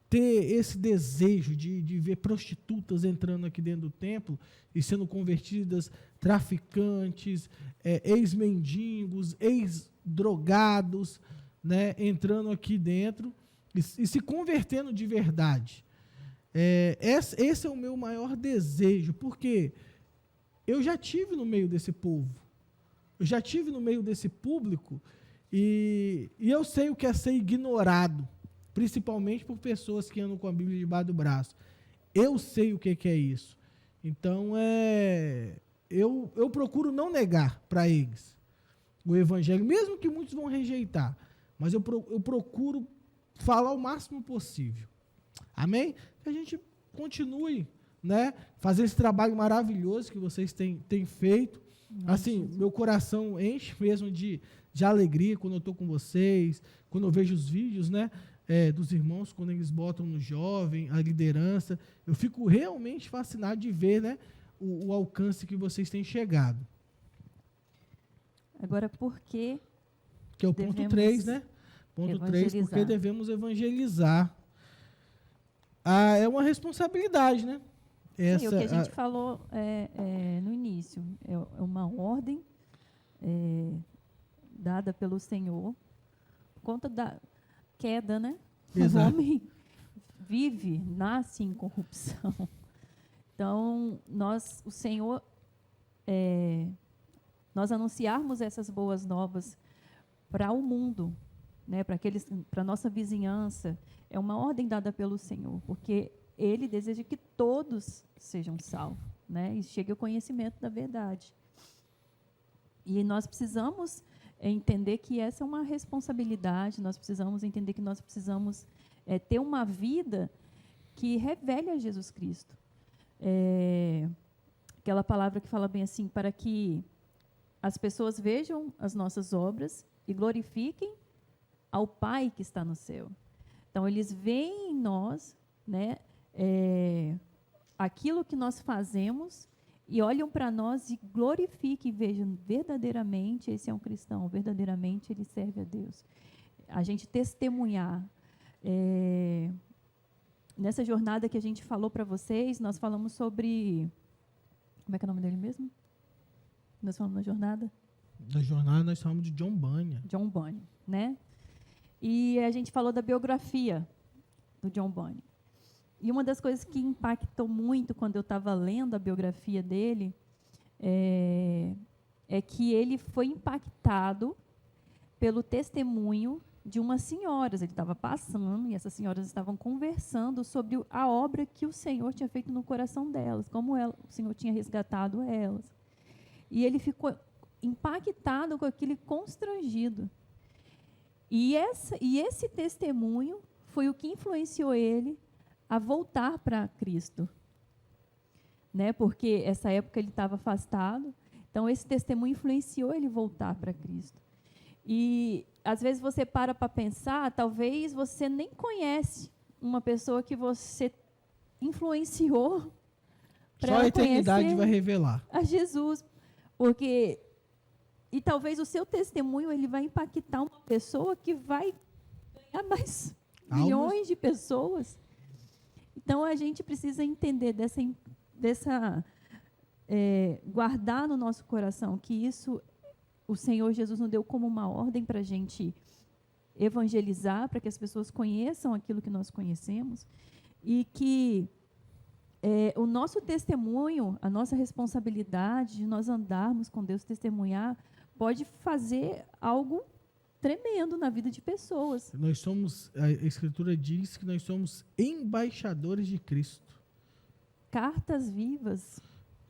ter esse desejo de ver prostitutas entrando aqui dentro do templo e sendo convertidas, traficantes, ex-mendigos, ex-drogados, né, entrando aqui dentro e se convertendo de verdade. Esse é o meu maior desejo, porque eu já tive no meio desse povo, eu já tive no meio desse público e eu sei o que é ser ignorado, principalmente por pessoas que andam com a Bíblia debaixo do braço. Eu sei o que é isso. Então, eu procuro não negar para eles o evangelho, mesmo que muitos vão rejeitar, mas eu procuro falar o máximo possível. Amém? Que a gente continue, né, fazer esse trabalho maravilhoso que vocês têm feito. Assim, meu coração enche mesmo de alegria quando eu estou com vocês, quando eu vejo os vídeos, né, dos irmãos, quando eles botam no jovem, a liderança. Eu fico realmente fascinado de ver, né, o alcance que vocês têm chegado. Agora, por que é o ponto 3, né? Ponto 3, porque devemos evangelizar. É uma responsabilidade, né? Sim, o que a gente falou no início, é uma ordem dada pelo Senhor, por conta da queda, né? Exato. O homem nasce em corrupção. Então, nós anunciarmos essas boas novas para o mundo, né? Para a nossa vizinhança, é uma ordem dada pelo Senhor, porque Ele deseja que todos sejam salvos, né? E chegue ao conhecimento da verdade. E nós precisamos entender que essa é uma responsabilidade, nós precisamos entender que nós precisamos ter uma vida que revele a Jesus Cristo. Aquela palavra que fala bem assim, para que as pessoas vejam as nossas obras e glorifiquem ao Pai que está no céu. Então, eles veem em nós, né, aquilo que nós fazemos e olham para nós e glorifiquem e vejam verdadeiramente esse é um cristão, verdadeiramente ele serve a Deus. A gente testemunhar. Nessa jornada que a gente falou para vocês, nós falamos sobre... Como é que é o nome dele mesmo? Nós falamos na jornada? Na jornada nós falamos de John Bunyan. John Bunyan, né? E a gente falou da biografia do John Bunyan. E uma das coisas que impactou muito quando eu estava lendo a biografia dele é que ele foi impactado pelo testemunho de umas senhoras. Ele estava passando e essas senhoras estavam conversando sobre a obra que o Senhor tinha feito no coração delas, como o Senhor tinha resgatado elas. E ele ficou impactado com aquilo, constrangido. E esse testemunho foi o que influenciou ele a voltar para Cristo, né? Porque essa época ele estava afastado, então esse testemunho influenciou ele voltar para Cristo. E às vezes você para pensar, talvez você nem conhece uma pessoa que você influenciou para só a eternidade vai revelar a Jesus, porque E talvez o seu testemunho ele vai impactar uma pessoa que vai ganhar mais milhões de pessoas. Então, a gente precisa entender guardar no nosso coração que isso, o Senhor Jesus nos deu como uma ordem para a gente evangelizar, para que as pessoas conheçam aquilo que nós conhecemos, e que o nosso testemunho, a nossa responsabilidade de nós andarmos com Deus, testemunhar, pode fazer algo tremendo na vida de pessoas. Nós somos, a Escritura diz que nós somos embaixadores de Cristo. Cartas vivas,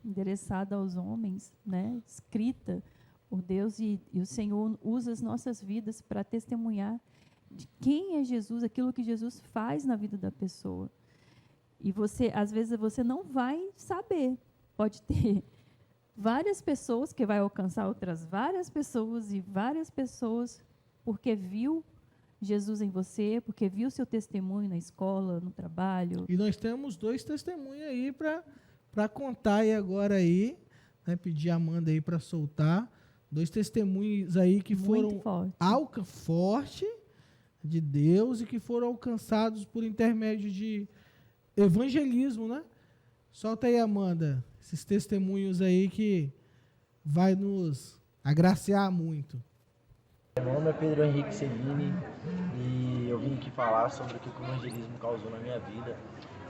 endereçada aos homens, né, escrita por Deus, e o Senhor usa as nossas vidas para testemunhar de quem é Jesus, aquilo que Jesus faz na vida da pessoa. E você, às vezes, você não vai saber. Pode ter várias pessoas que vai alcançar outras várias pessoas, e várias pessoas porque viu Jesus em você, porque viu seu testemunho na escola, no trabalho. E nós temos 2 testemunhos aí para contar aí agora aí, né, pedir a Amanda aí para soltar 2 testemunhos aí que foram forte de Deus e que foram alcançados por intermédio de evangelismo, né? Solta aí, Amanda, esses testemunhos aí que vai nos agraciar muito. Meu nome é Pedro Henrique Cellini e eu vim aqui falar sobre o que o evangelismo causou na minha vida.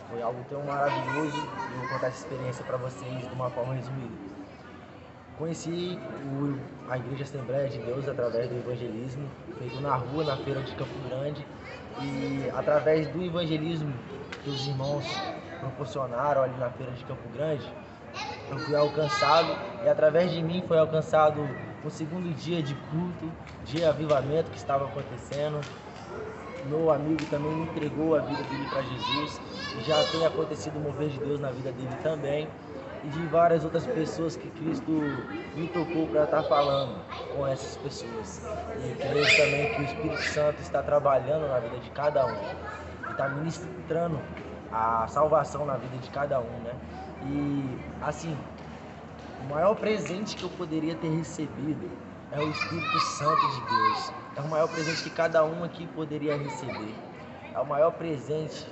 Foi algo tão maravilhoso e eu vou contar essa experiência para vocês de uma forma resumida. Conheci a Igreja Assembleia de Deus através do evangelismo, feito na rua, na feira de Campo Grande, e através do evangelismo que os irmãos proporcionaram ali na feira de Campo Grande, eu fui alcançado, e através de mim foi alcançado o segundo dia de culto, de avivamento que estava acontecendo. Meu amigo também me entregou a vida dele para Jesus, e já tem acontecido o mover de Deus na vida dele também, e de várias outras pessoas que Cristo me tocou para estar falando com essas pessoas. E creio também que o Espírito Santo está trabalhando na vida de cada um, e está ministrando a salvação na vida de cada um, né? E, assim, o maior presente que eu poderia ter recebido é o Espírito Santo de Deus. É o maior presente que cada um aqui poderia receber. É o maior presente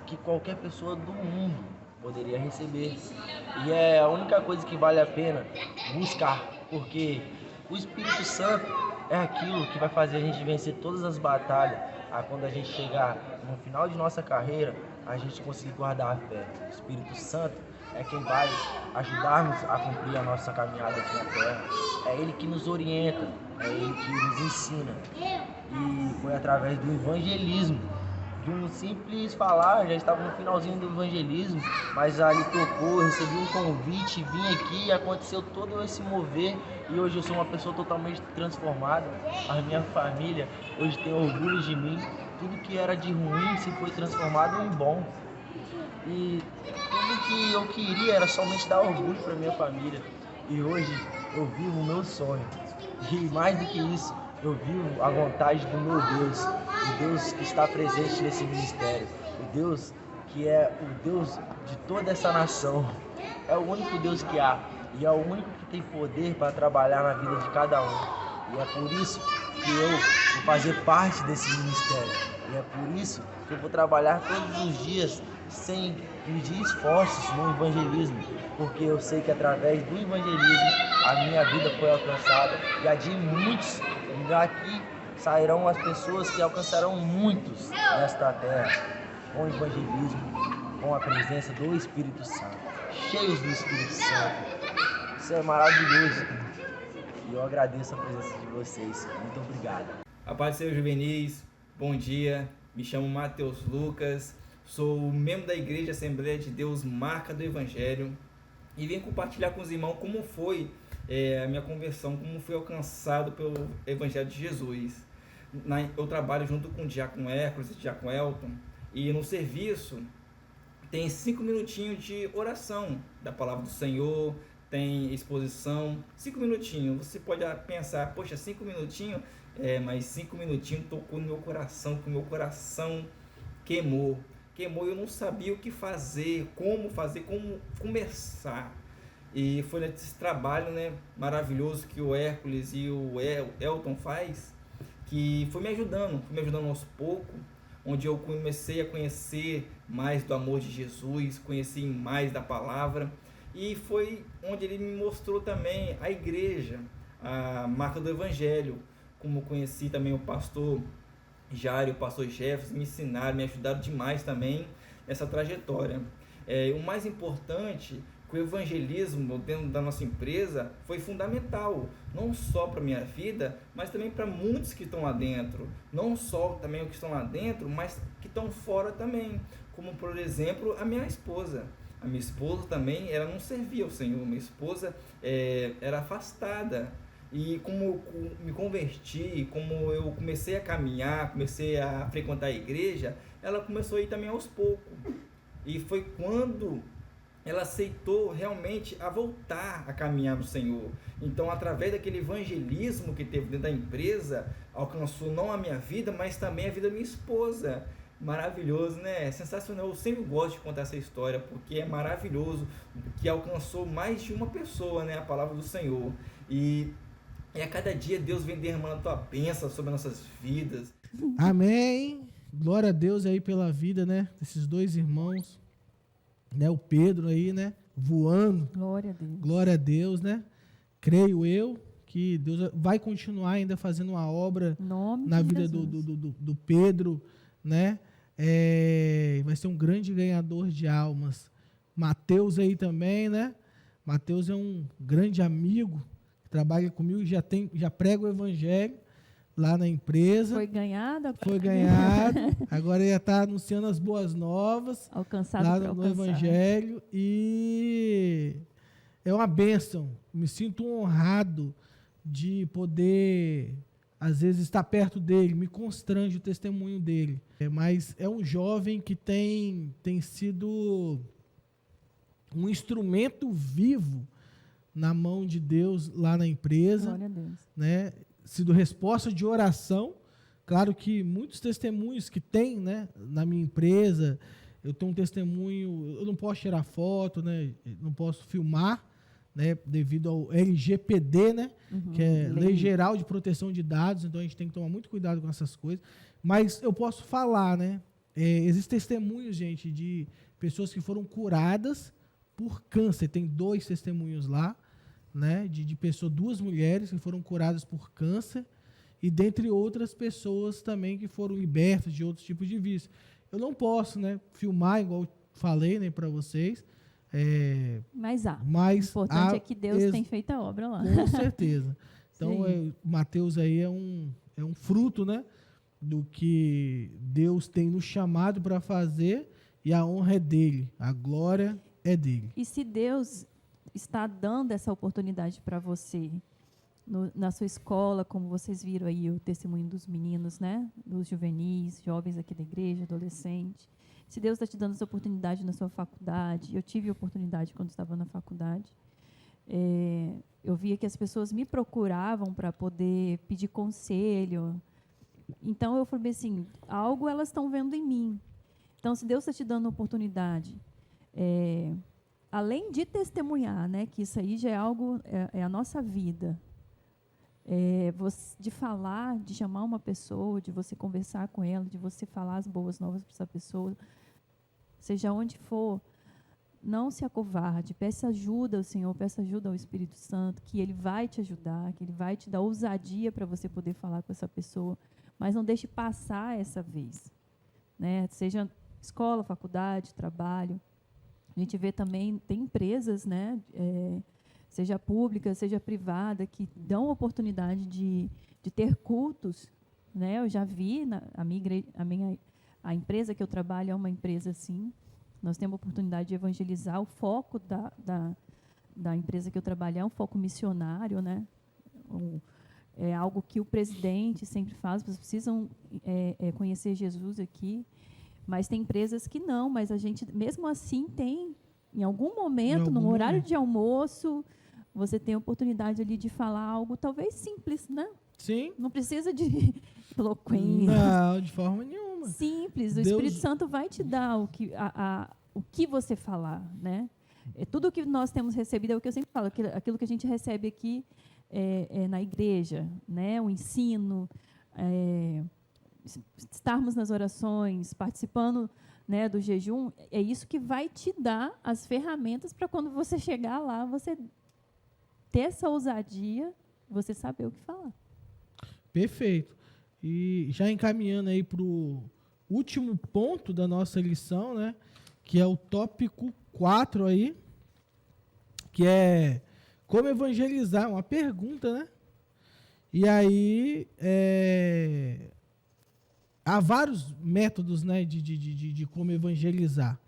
que qualquer pessoa do mundo poderia receber. E é a única coisa que vale a pena buscar, porque o Espírito Santo é aquilo que vai fazer a gente vencer todas as batalhas, quando a gente chegar no final de nossa carreira, a gente conseguir guardar a fé. O Espírito Santo é quem vai ajudar-nos a cumprir a nossa caminhada aqui na Terra. É Ele que nos orienta, é Ele que nos ensina. E foi através do evangelismo, de um simples falar, já estava no finalzinho do evangelismo, mas ali tocou, recebi um convite, vim aqui e aconteceu todo esse mover, e hoje eu sou uma pessoa totalmente transformada. A minha família hoje tem orgulho de mim, tudo que era de ruim se foi transformado em bom. E tudo que eu queria era somente dar orgulho para minha família. E hoje eu vivo o meu sonho. E mais do que isso, eu vivo a vontade do meu Deus. O Deus que está presente nesse ministério. O Deus que é o Deus de toda essa nação. É o único Deus que há. E é o único que tem poder para trabalhar na vida de cada um. E é por isso que eu vou fazer parte desse ministério. E é por isso que eu vou trabalhar todos os dias sem medir esforços no evangelismo, porque eu sei que através do evangelismo a minha vida foi alcançada e a de muitos. E daqui sairão as pessoas que alcançarão muitos nesta terra com o evangelismo, com a presença do Espírito Santo, cheios do Espírito Santo. Isso é maravilhoso e eu agradeço a presença de vocês. Muito obrigado. A paz do Senhor, juvenis, bom dia, me chamo Matheus Lucas, sou membro da Igreja Assembleia de Deus Marca do Evangelho e vim compartilhar com os irmãos como foi a minha conversão, como fui alcançado pelo Evangelho de Jesus. Eu trabalho junto com o Diácono Hércules e o Diácono Elton, e no serviço tem 5 minutinhos de oração da Palavra do Senhor, tem exposição, 5 minutinhos. Você pode pensar, poxa, 5 minutinhos, mas 5 minutinhos tocou no meu coração, que o meu coração queimou, eu não sabia o que fazer, como começar. E foi nesse trabalho, né, maravilhoso que o Hércules e o Elton faz, que foi me ajudando aos poucos, onde eu comecei a conhecer mais do amor de Jesus, conheci mais da palavra, e foi onde ele me mostrou também a igreja, a marca do evangelho, como conheci também o pastor Jário, o pastor Jefferson, me ensinaram, me ajudaram demais também nessa trajetória. O mais importante, que o evangelismo dentro da nossa empresa foi fundamental, não só para a minha vida, mas também para muitos que estão lá dentro, não só também os que estão lá dentro, mas que estão fora também, como por exemplo a minha esposa. A minha esposa também, ela não servia ao Senhor, minha esposa era afastada. E como eu me converti, como eu comecei a caminhar, comecei a frequentar a igreja, ela começou a ir também aos poucos. E foi quando ela aceitou realmente a voltar a caminhar no Senhor. Então, através daquele evangelismo que teve dentro da empresa, alcançou não a minha vida, mas também a vida da minha esposa. Maravilhoso, né? Sensacional. Eu sempre gosto de contar essa história, porque é maravilhoso, que alcançou mais de uma pessoa, né? A palavra do Senhor. E a cada dia Deus vem derramando a tua bênção sobre nossas vidas. Amém. Glória a Deus aí pela vida, né? Desses dois irmãos, né? O Pedro aí, né? Voando. Glória a Deus. Glória a Deus, né? Creio eu que Deus vai continuar ainda fazendo uma obra na vida do Pedro, né? Vai ser um grande ganhador de almas. Mateus aí também, né? Mateus é um grande amigo, trabalha comigo, já prega o evangelho lá na empresa. Foi ganhado. Agora já está anunciando as boas novas lá no evangelho. E é uma bênção. Me sinto honrado de poder, às vezes, estar perto dele. Me constrange o testemunho dele. Mas é um jovem que tem sido um instrumento vivo na mão de Deus lá na empresa, glória a Deus, né? Sido resposta de oração. Claro que muitos testemunhos que tem, né, na minha empresa, eu tenho um testemunho, eu não posso tirar foto, né, não posso filmar, né, devido ao LGPD, né, que é Lei Geral de Proteção de Dados, então a gente tem que tomar muito cuidado com essas coisas, mas eu posso falar, né, existem testemunhos, gente, de pessoas que foram curadas por câncer, tem 2 testemunhos lá, né, de pessoas, 2 mulheres que foram curadas por câncer, e dentre outras pessoas também que foram libertas de outros tipos de vícios. Eu não posso, né, filmar, igual eu falei, né, para vocês. Mas o importante é que Deus tem feito a obra lá. Com certeza. Então, Mateus aí é um fruto, né, do que Deus tem nos chamado para fazer, e a honra é dele, a glória é dele. E se Deus está dando essa oportunidade para você, na sua escola, como vocês viram aí o testemunho dos meninos, né, dos juvenis, jovens aqui da igreja, adolescentes, se Deus está te dando essa oportunidade na sua faculdade, eu tive a oportunidade quando estava na faculdade, eu via que as pessoas me procuravam para poder pedir conselho. Então eu falei assim, algo elas estão vendo em mim. Então, se Deus está te dando a oportunidade, além de testemunhar, né, que isso aí já é algo, é a nossa vida, de falar, de chamar uma pessoa, de você conversar com ela, de você falar as boas novas para essa pessoa, seja onde for, não se acovarde, peça ajuda ao Senhor, peça ajuda ao Espírito Santo, que Ele vai te ajudar, que Ele vai te dar ousadia para você poder falar com essa pessoa, mas não deixe passar essa vez, né? Seja escola, faculdade, trabalho. A gente vê também, tem empresas, né, seja pública, seja privada, que dão oportunidade de ter cultos, né? Eu já vi, a empresa que eu trabalho é uma empresa assim, nós temos a oportunidade de evangelizar. O foco da empresa que eu trabalho é um foco missionário, né? É algo que o presidente sempre faz, vocês precisam conhecer Jesus aqui, mas tem empresas que não, mas a gente, mesmo assim, tem, em algum momento, no horário de almoço, você tem a oportunidade ali de falar algo talvez simples, né? Sim. Não precisa de eloquência. Não, de forma nenhuma. Simples. O Espírito Santo vai te dar o que você falar, né? Tudo que nós temos recebido, é o que eu sempre falo, aquilo que a gente recebe aqui na igreja, né? O ensino, estarmos nas orações, participando, né, do jejum, é isso que vai te dar as ferramentas para quando você chegar lá, você ter essa ousadia, você saber o que falar. Perfeito. E já encaminhando aí para o último ponto da nossa lição, né, que é o tópico 4 aí, que é como evangelizar, uma pergunta, né? E aí há vários métodos, né, de como evangelizar.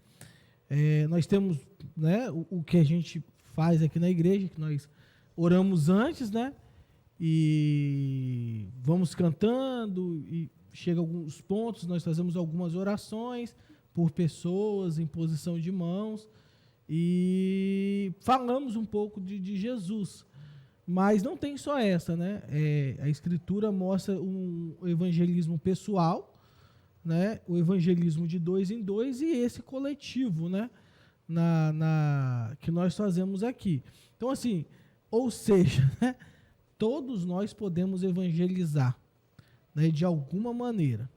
Nós temos, né, o que a gente faz aqui na igreja, que nós oramos antes, né? E vamos cantando e chega alguns pontos, nós fazemos algumas orações por pessoas em posição de mãos e falamos um pouco de Jesus. Mas não tem só essa, né? A Escritura mostra um evangelismo pessoal, né? O evangelismo de 2 em 2 e esse coletivo, né? Que nós fazemos aqui. Então, assim, ou seja, né? Todos nós podemos evangelizar, né? De alguma maneira.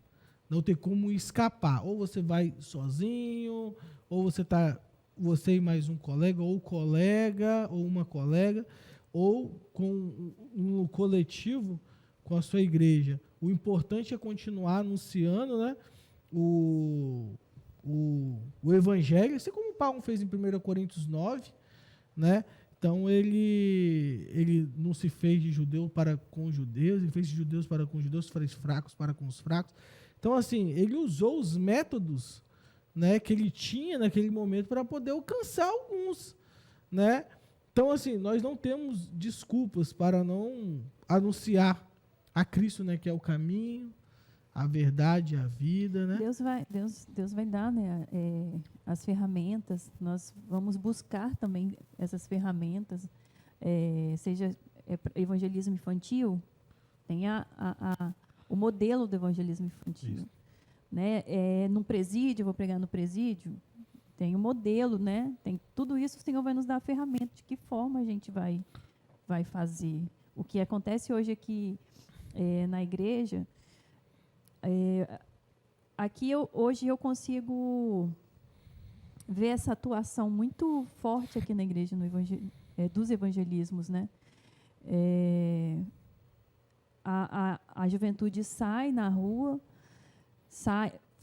Não tem como escapar. Ou você vai sozinho, ou você e mais um colega, ou uma colega, ou com um coletivo, com a sua igreja. O importante é continuar anunciando, né, o evangelho, assim como Paulo fez em 1 Coríntios 9, né? Então ele não se fez de judeu para com os judeus, ele fez de judeus para com os judeus, fez fracos para com os fracos. Então, assim, ele usou os métodos, né, que ele tinha naquele momento para poder alcançar alguns, né? Então, assim, nós não temos desculpas para não anunciar a Cristo, né, que é o caminho, a verdade, a vida, né? Deus vai dar, né, as ferramentas. Nós vamos buscar também essas ferramentas, seja evangelismo infantil, tem o modelo do evangelismo infantil, né? No presídio, eu vou pregar no presídio, tem o modelo, né? Tem tudo isso, o Senhor vai nos dar a ferramenta de que forma a gente vai fazer. O que acontece hoje aqui na igreja, aqui hoje eu consigo ver essa atuação muito forte aqui na igreja dos evangelismos, né? A juventude sai na rua,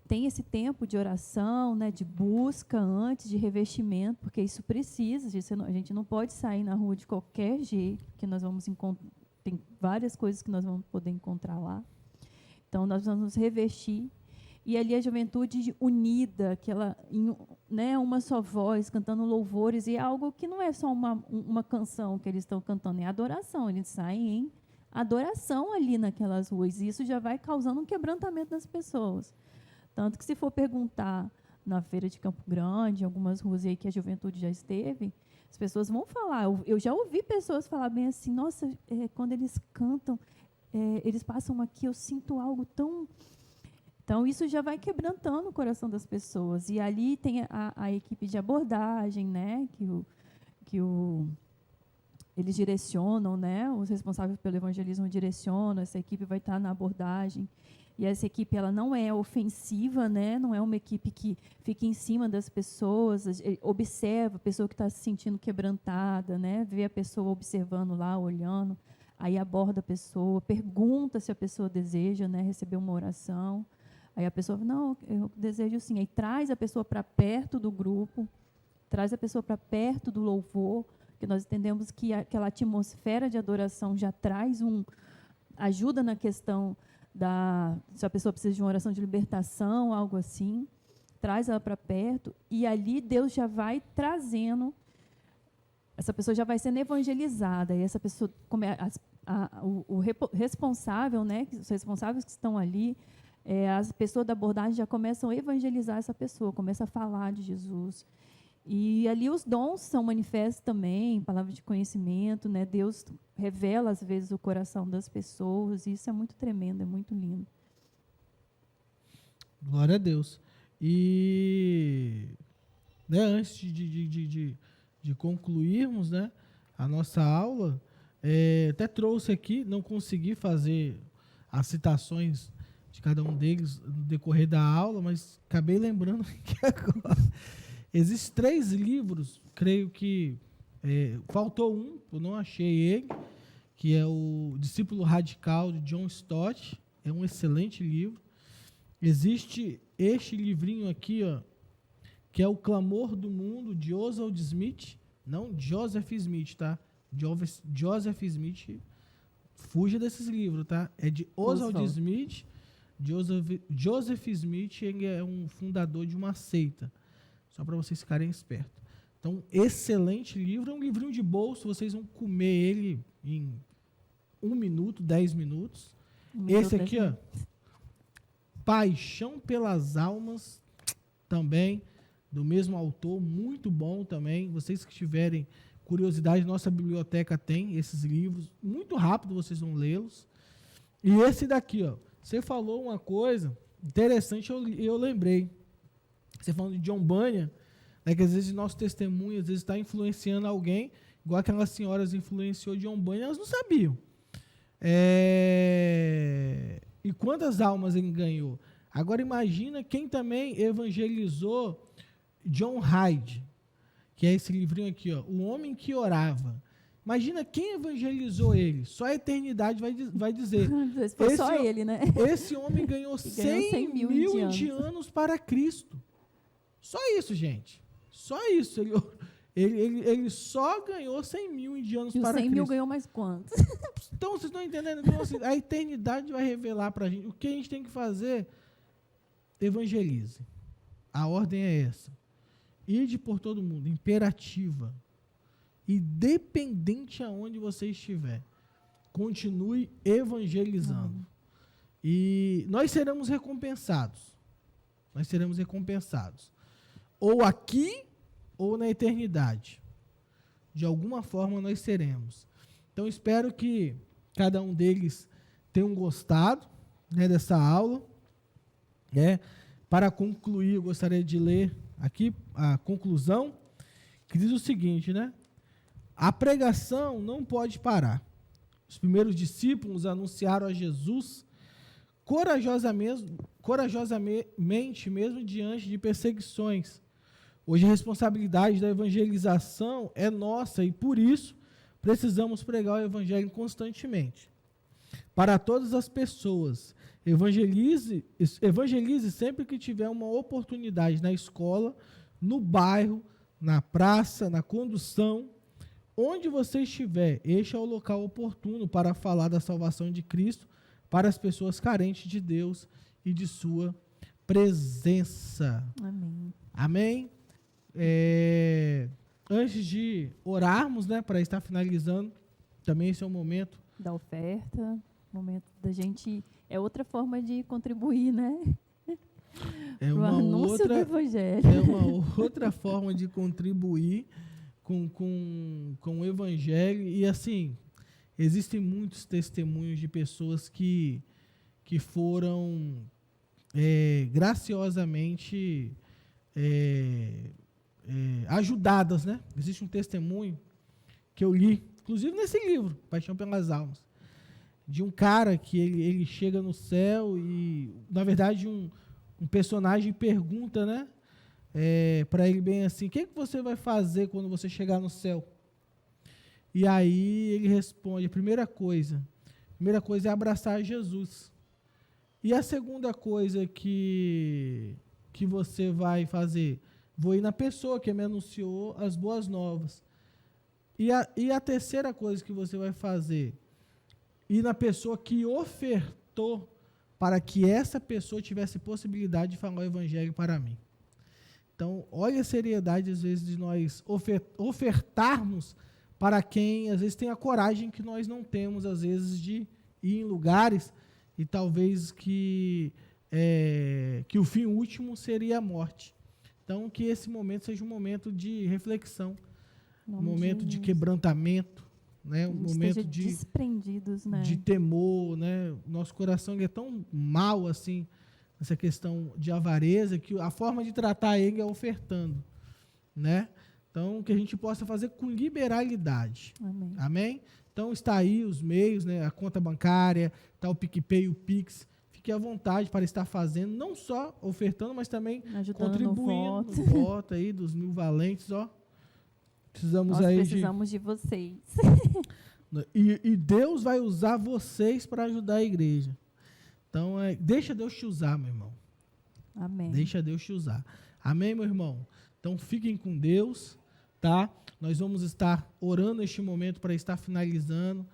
tem esse tempo de oração, né, de busca antes, de revestimento, porque isso precisa, a gente não pode sair na rua de qualquer jeito, porque nós vamos tem várias coisas que nós vamos poder encontrar lá. Então, nós vamos nos revestir, e ali a juventude unida, né, uma só voz, cantando louvores, e é algo que não é só uma canção que eles estão cantando, é adoração, eles saem em adoração ali naquelas ruas, e isso já vai causando um quebrantamento das pessoas. Tanto que, se for perguntar na feira de Campo Grande, algumas ruas aí que a juventude já esteve, as pessoas vão falar. Eu já ouvi pessoas falar bem assim, nossa, quando eles cantam, eles passam aqui, eu sinto algo tão... Então, isso já vai quebrantando o coração das pessoas. E ali tem a equipe de abordagem, né, eles direcionam, né, os responsáveis pelo evangelismo direcionam, essa equipe vai estar na abordagem. E essa equipe, ela não é ofensiva, né? Não é uma equipe que fica em cima das pessoas, observa a pessoa que está se sentindo quebrantada, né? Vê a pessoa observando lá, olhando, aí aborda a pessoa, pergunta se a pessoa deseja, né, receber uma oração. Aí a pessoa fala, não, eu desejo sim. Aí traz a pessoa para perto do grupo, traz a pessoa para perto do louvor, porque nós entendemos que aquela atmosfera de adoração já traz ajuda na questão se a pessoa precisa de uma oração de libertação, algo assim, traz ela para perto, e ali Deus já vai trazendo, essa pessoa já vai sendo evangelizada, e essa pessoa, o responsável, né, os responsáveis que estão ali, as pessoas da abordagem já começam a evangelizar essa pessoa, começam a falar de Jesus. E ali os dons são manifestos também, palavras de conhecimento, né? Deus revela, às vezes, o coração das pessoas, e isso é muito tremendo, é muito lindo. Glória a Deus. E, né, antes de de concluirmos, né, a nossa aula, até trouxe aqui, não consegui fazer as citações de cada um deles no decorrer da aula, mas acabei lembrando que agora existem 3 livros, creio que faltou um, eu não achei ele, que é o Discípulo Radical de John Stott, é um excelente livro. Existe este livrinho aqui, ó, que é O Clamor do Mundo, de Oswald Smith, não Joseph Smith, tá? Joseph Smith, fuja desses livros, tá? É de Oswald Smith. Joseph Smith, ele é um fundador de uma seita, só para vocês ficarem espertos. Então, excelente livro, é um livrinho de bolso, vocês vão comer ele em 1 minuto, 10 minutos. Esse aqui, ó, Paixão pelas Almas, também, do mesmo autor, muito bom também. Vocês que tiverem curiosidade, nossa biblioteca tem esses livros, muito rápido vocês vão lê-los. E esse daqui, ó, você falou uma coisa interessante, eu lembrei. Você falando de John Bunyan, né, que às vezes nosso testemunho, às vezes está influenciando alguém, igual aquelas senhoras influenciou John Bunyan, elas não sabiam. E quantas almas ele ganhou? Agora imagina quem também evangelizou John Hyde, que é esse livrinho aqui, ó, O Homem que Orava. Imagina quem evangelizou ele. Só a eternidade vai dizer. Foi só ele, né? Esse homem ganhou 100 mil indianos para Cristo. Só isso, gente. Só isso. Ele só ganhou 100 mil indianos para Cristo. 100 mil ganhou mais quantos? Então, vocês estão entendendo? Então, assim, a eternidade vai revelar para a gente. O que a gente tem que fazer? Evangelize. A ordem é essa. Ide por todo mundo, imperativa. Independente aonde você estiver, continue evangelizando. E nós seremos recompensados. Nós seremos recompensados. Ou aqui, ou na eternidade. De alguma forma nós seremos. Então, espero que cada um deles tenham gostado, né, dessa aula. Para concluir, eu gostaria de ler aqui a conclusão, que diz o seguinte, né? A pregação não pode parar. Os primeiros discípulos anunciaram a Jesus corajosamente, mesmo diante de perseguições. Hoje a responsabilidade da evangelização é nossa e, por isso, precisamos pregar o evangelho constantemente. Para todas as pessoas, evangelize sempre que tiver uma oportunidade na escola, no bairro, na praça, na condução, onde você estiver. Este é o local oportuno para falar da salvação de Cristo para as pessoas carentes de Deus e de sua presença. Amém. Amém? Antes de orarmos, né, para estar finalizando, também esse é o momento da oferta, momento da gente, é outra forma de contribuir, né? É uma anúncio outra, do evangelho. É uma outra forma de contribuir com o evangelho. E assim, existem muitos testemunhos de pessoas que foram graciosamente ajudadas, né? Existe um testemunho que eu li, inclusive nesse livro, Paixão pelas Almas, de um cara que ele chega no céu e, na verdade, um personagem pergunta, né, para ele bem assim, o que você vai fazer quando você chegar no céu? E aí ele responde, a primeira coisa é abraçar Jesus. E a segunda coisa que você vai fazer? Vou ir na pessoa que me anunciou as boas novas. E a terceira coisa que você vai fazer? Ir na pessoa que ofertou para que essa pessoa tivesse possibilidade de falar o evangelho para mim. Então, olha a seriedade, às vezes, de nós ofertarmos para quem, às vezes, tem a coragem que nós não temos, às vezes, de ir em lugares e talvez que o fim último seria a morte. Então, que esse momento seja um momento de reflexão, um momento de quebrantamento, né? Um momento de desprendidos, né? De temor, né? Nosso coração ele é tão mau assim, essa questão de avareza, que a forma de tratar ele é ofertando, né? Então, que a gente possa fazer com liberalidade. Amém. Amém? Então, está aí os meios, né? A conta bancária, está o PicPay, o Pix. Fique à vontade para estar fazendo, não só ofertando, mas também Ajudando contribuindo no no voto aí dos 1000 valentes, ó. Nós precisamos de vocês. E Deus vai usar vocês para ajudar a igreja. Então, deixa Deus te usar, meu irmão. Amém. Deixa Deus te usar. Amém, meu irmão? Então, fiquem com Deus, tá? Nós vamos estar orando neste momento para estar finalizando.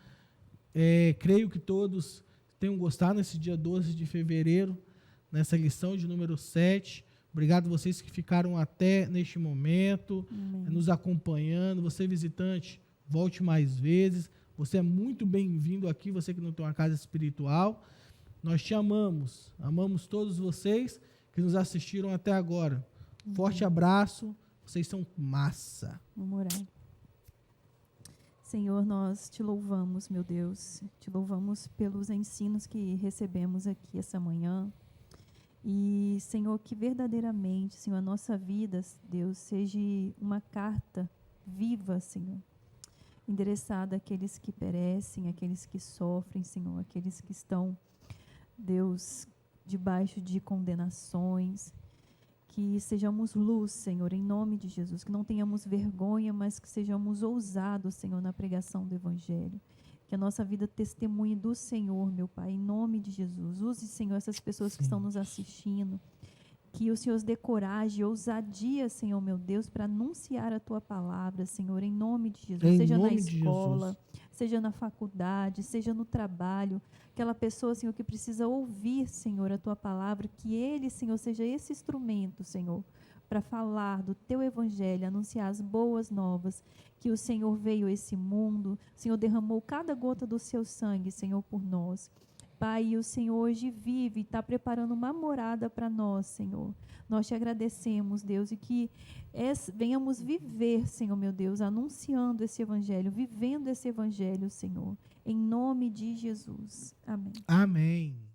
Creio que todos tenham gostado nesse dia 12 de fevereiro, nessa lição de número 7. Obrigado a vocês que ficaram até neste momento, nos acompanhando. Você, visitante, volte mais vezes. Você é muito bem-vindo aqui, você que não tem uma casa espiritual. Nós te amamos. Amamos todos vocês que nos assistiram até agora. Forte abraço. Vocês são massa. Vamos orar. Senhor, nós te louvamos, meu Deus. Te louvamos pelos ensinos que recebemos aqui essa manhã. E, Senhor, que verdadeiramente, Senhor, a nossa vida, Deus, seja uma carta viva, Senhor, endereçada àqueles que perecem, àqueles que sofrem, Senhor, àqueles que estão, Deus, debaixo de condenações. Que sejamos luz, Senhor, em nome de Jesus, que não tenhamos vergonha, mas que sejamos ousados, Senhor, na pregação do Evangelho. Que a nossa vida testemunhe do Senhor, meu Pai, em nome de Jesus. Use, Senhor, essas pessoas que estão nos assistindo. Que o Senhor dê coragem e ousadia, Senhor, meu Deus, para anunciar a Tua palavra, Senhor, em nome de Jesus. Seja na escola, seja na faculdade, seja no trabalho. Aquela pessoa, Senhor, que precisa ouvir, Senhor, a Tua palavra. Que ele, Senhor, seja esse instrumento, Senhor, para falar do Teu Evangelho, anunciar as boas novas, que o Senhor veio a esse mundo, o Senhor derramou cada gota do Seu sangue, Senhor, por nós. Pai, e o Senhor hoje vive e está preparando uma morada para nós, Senhor. Nós te agradecemos, Deus, e que venhamos viver, Senhor, meu Deus, anunciando esse Evangelho, vivendo esse Evangelho, Senhor, em nome de Jesus. Amém. Amém.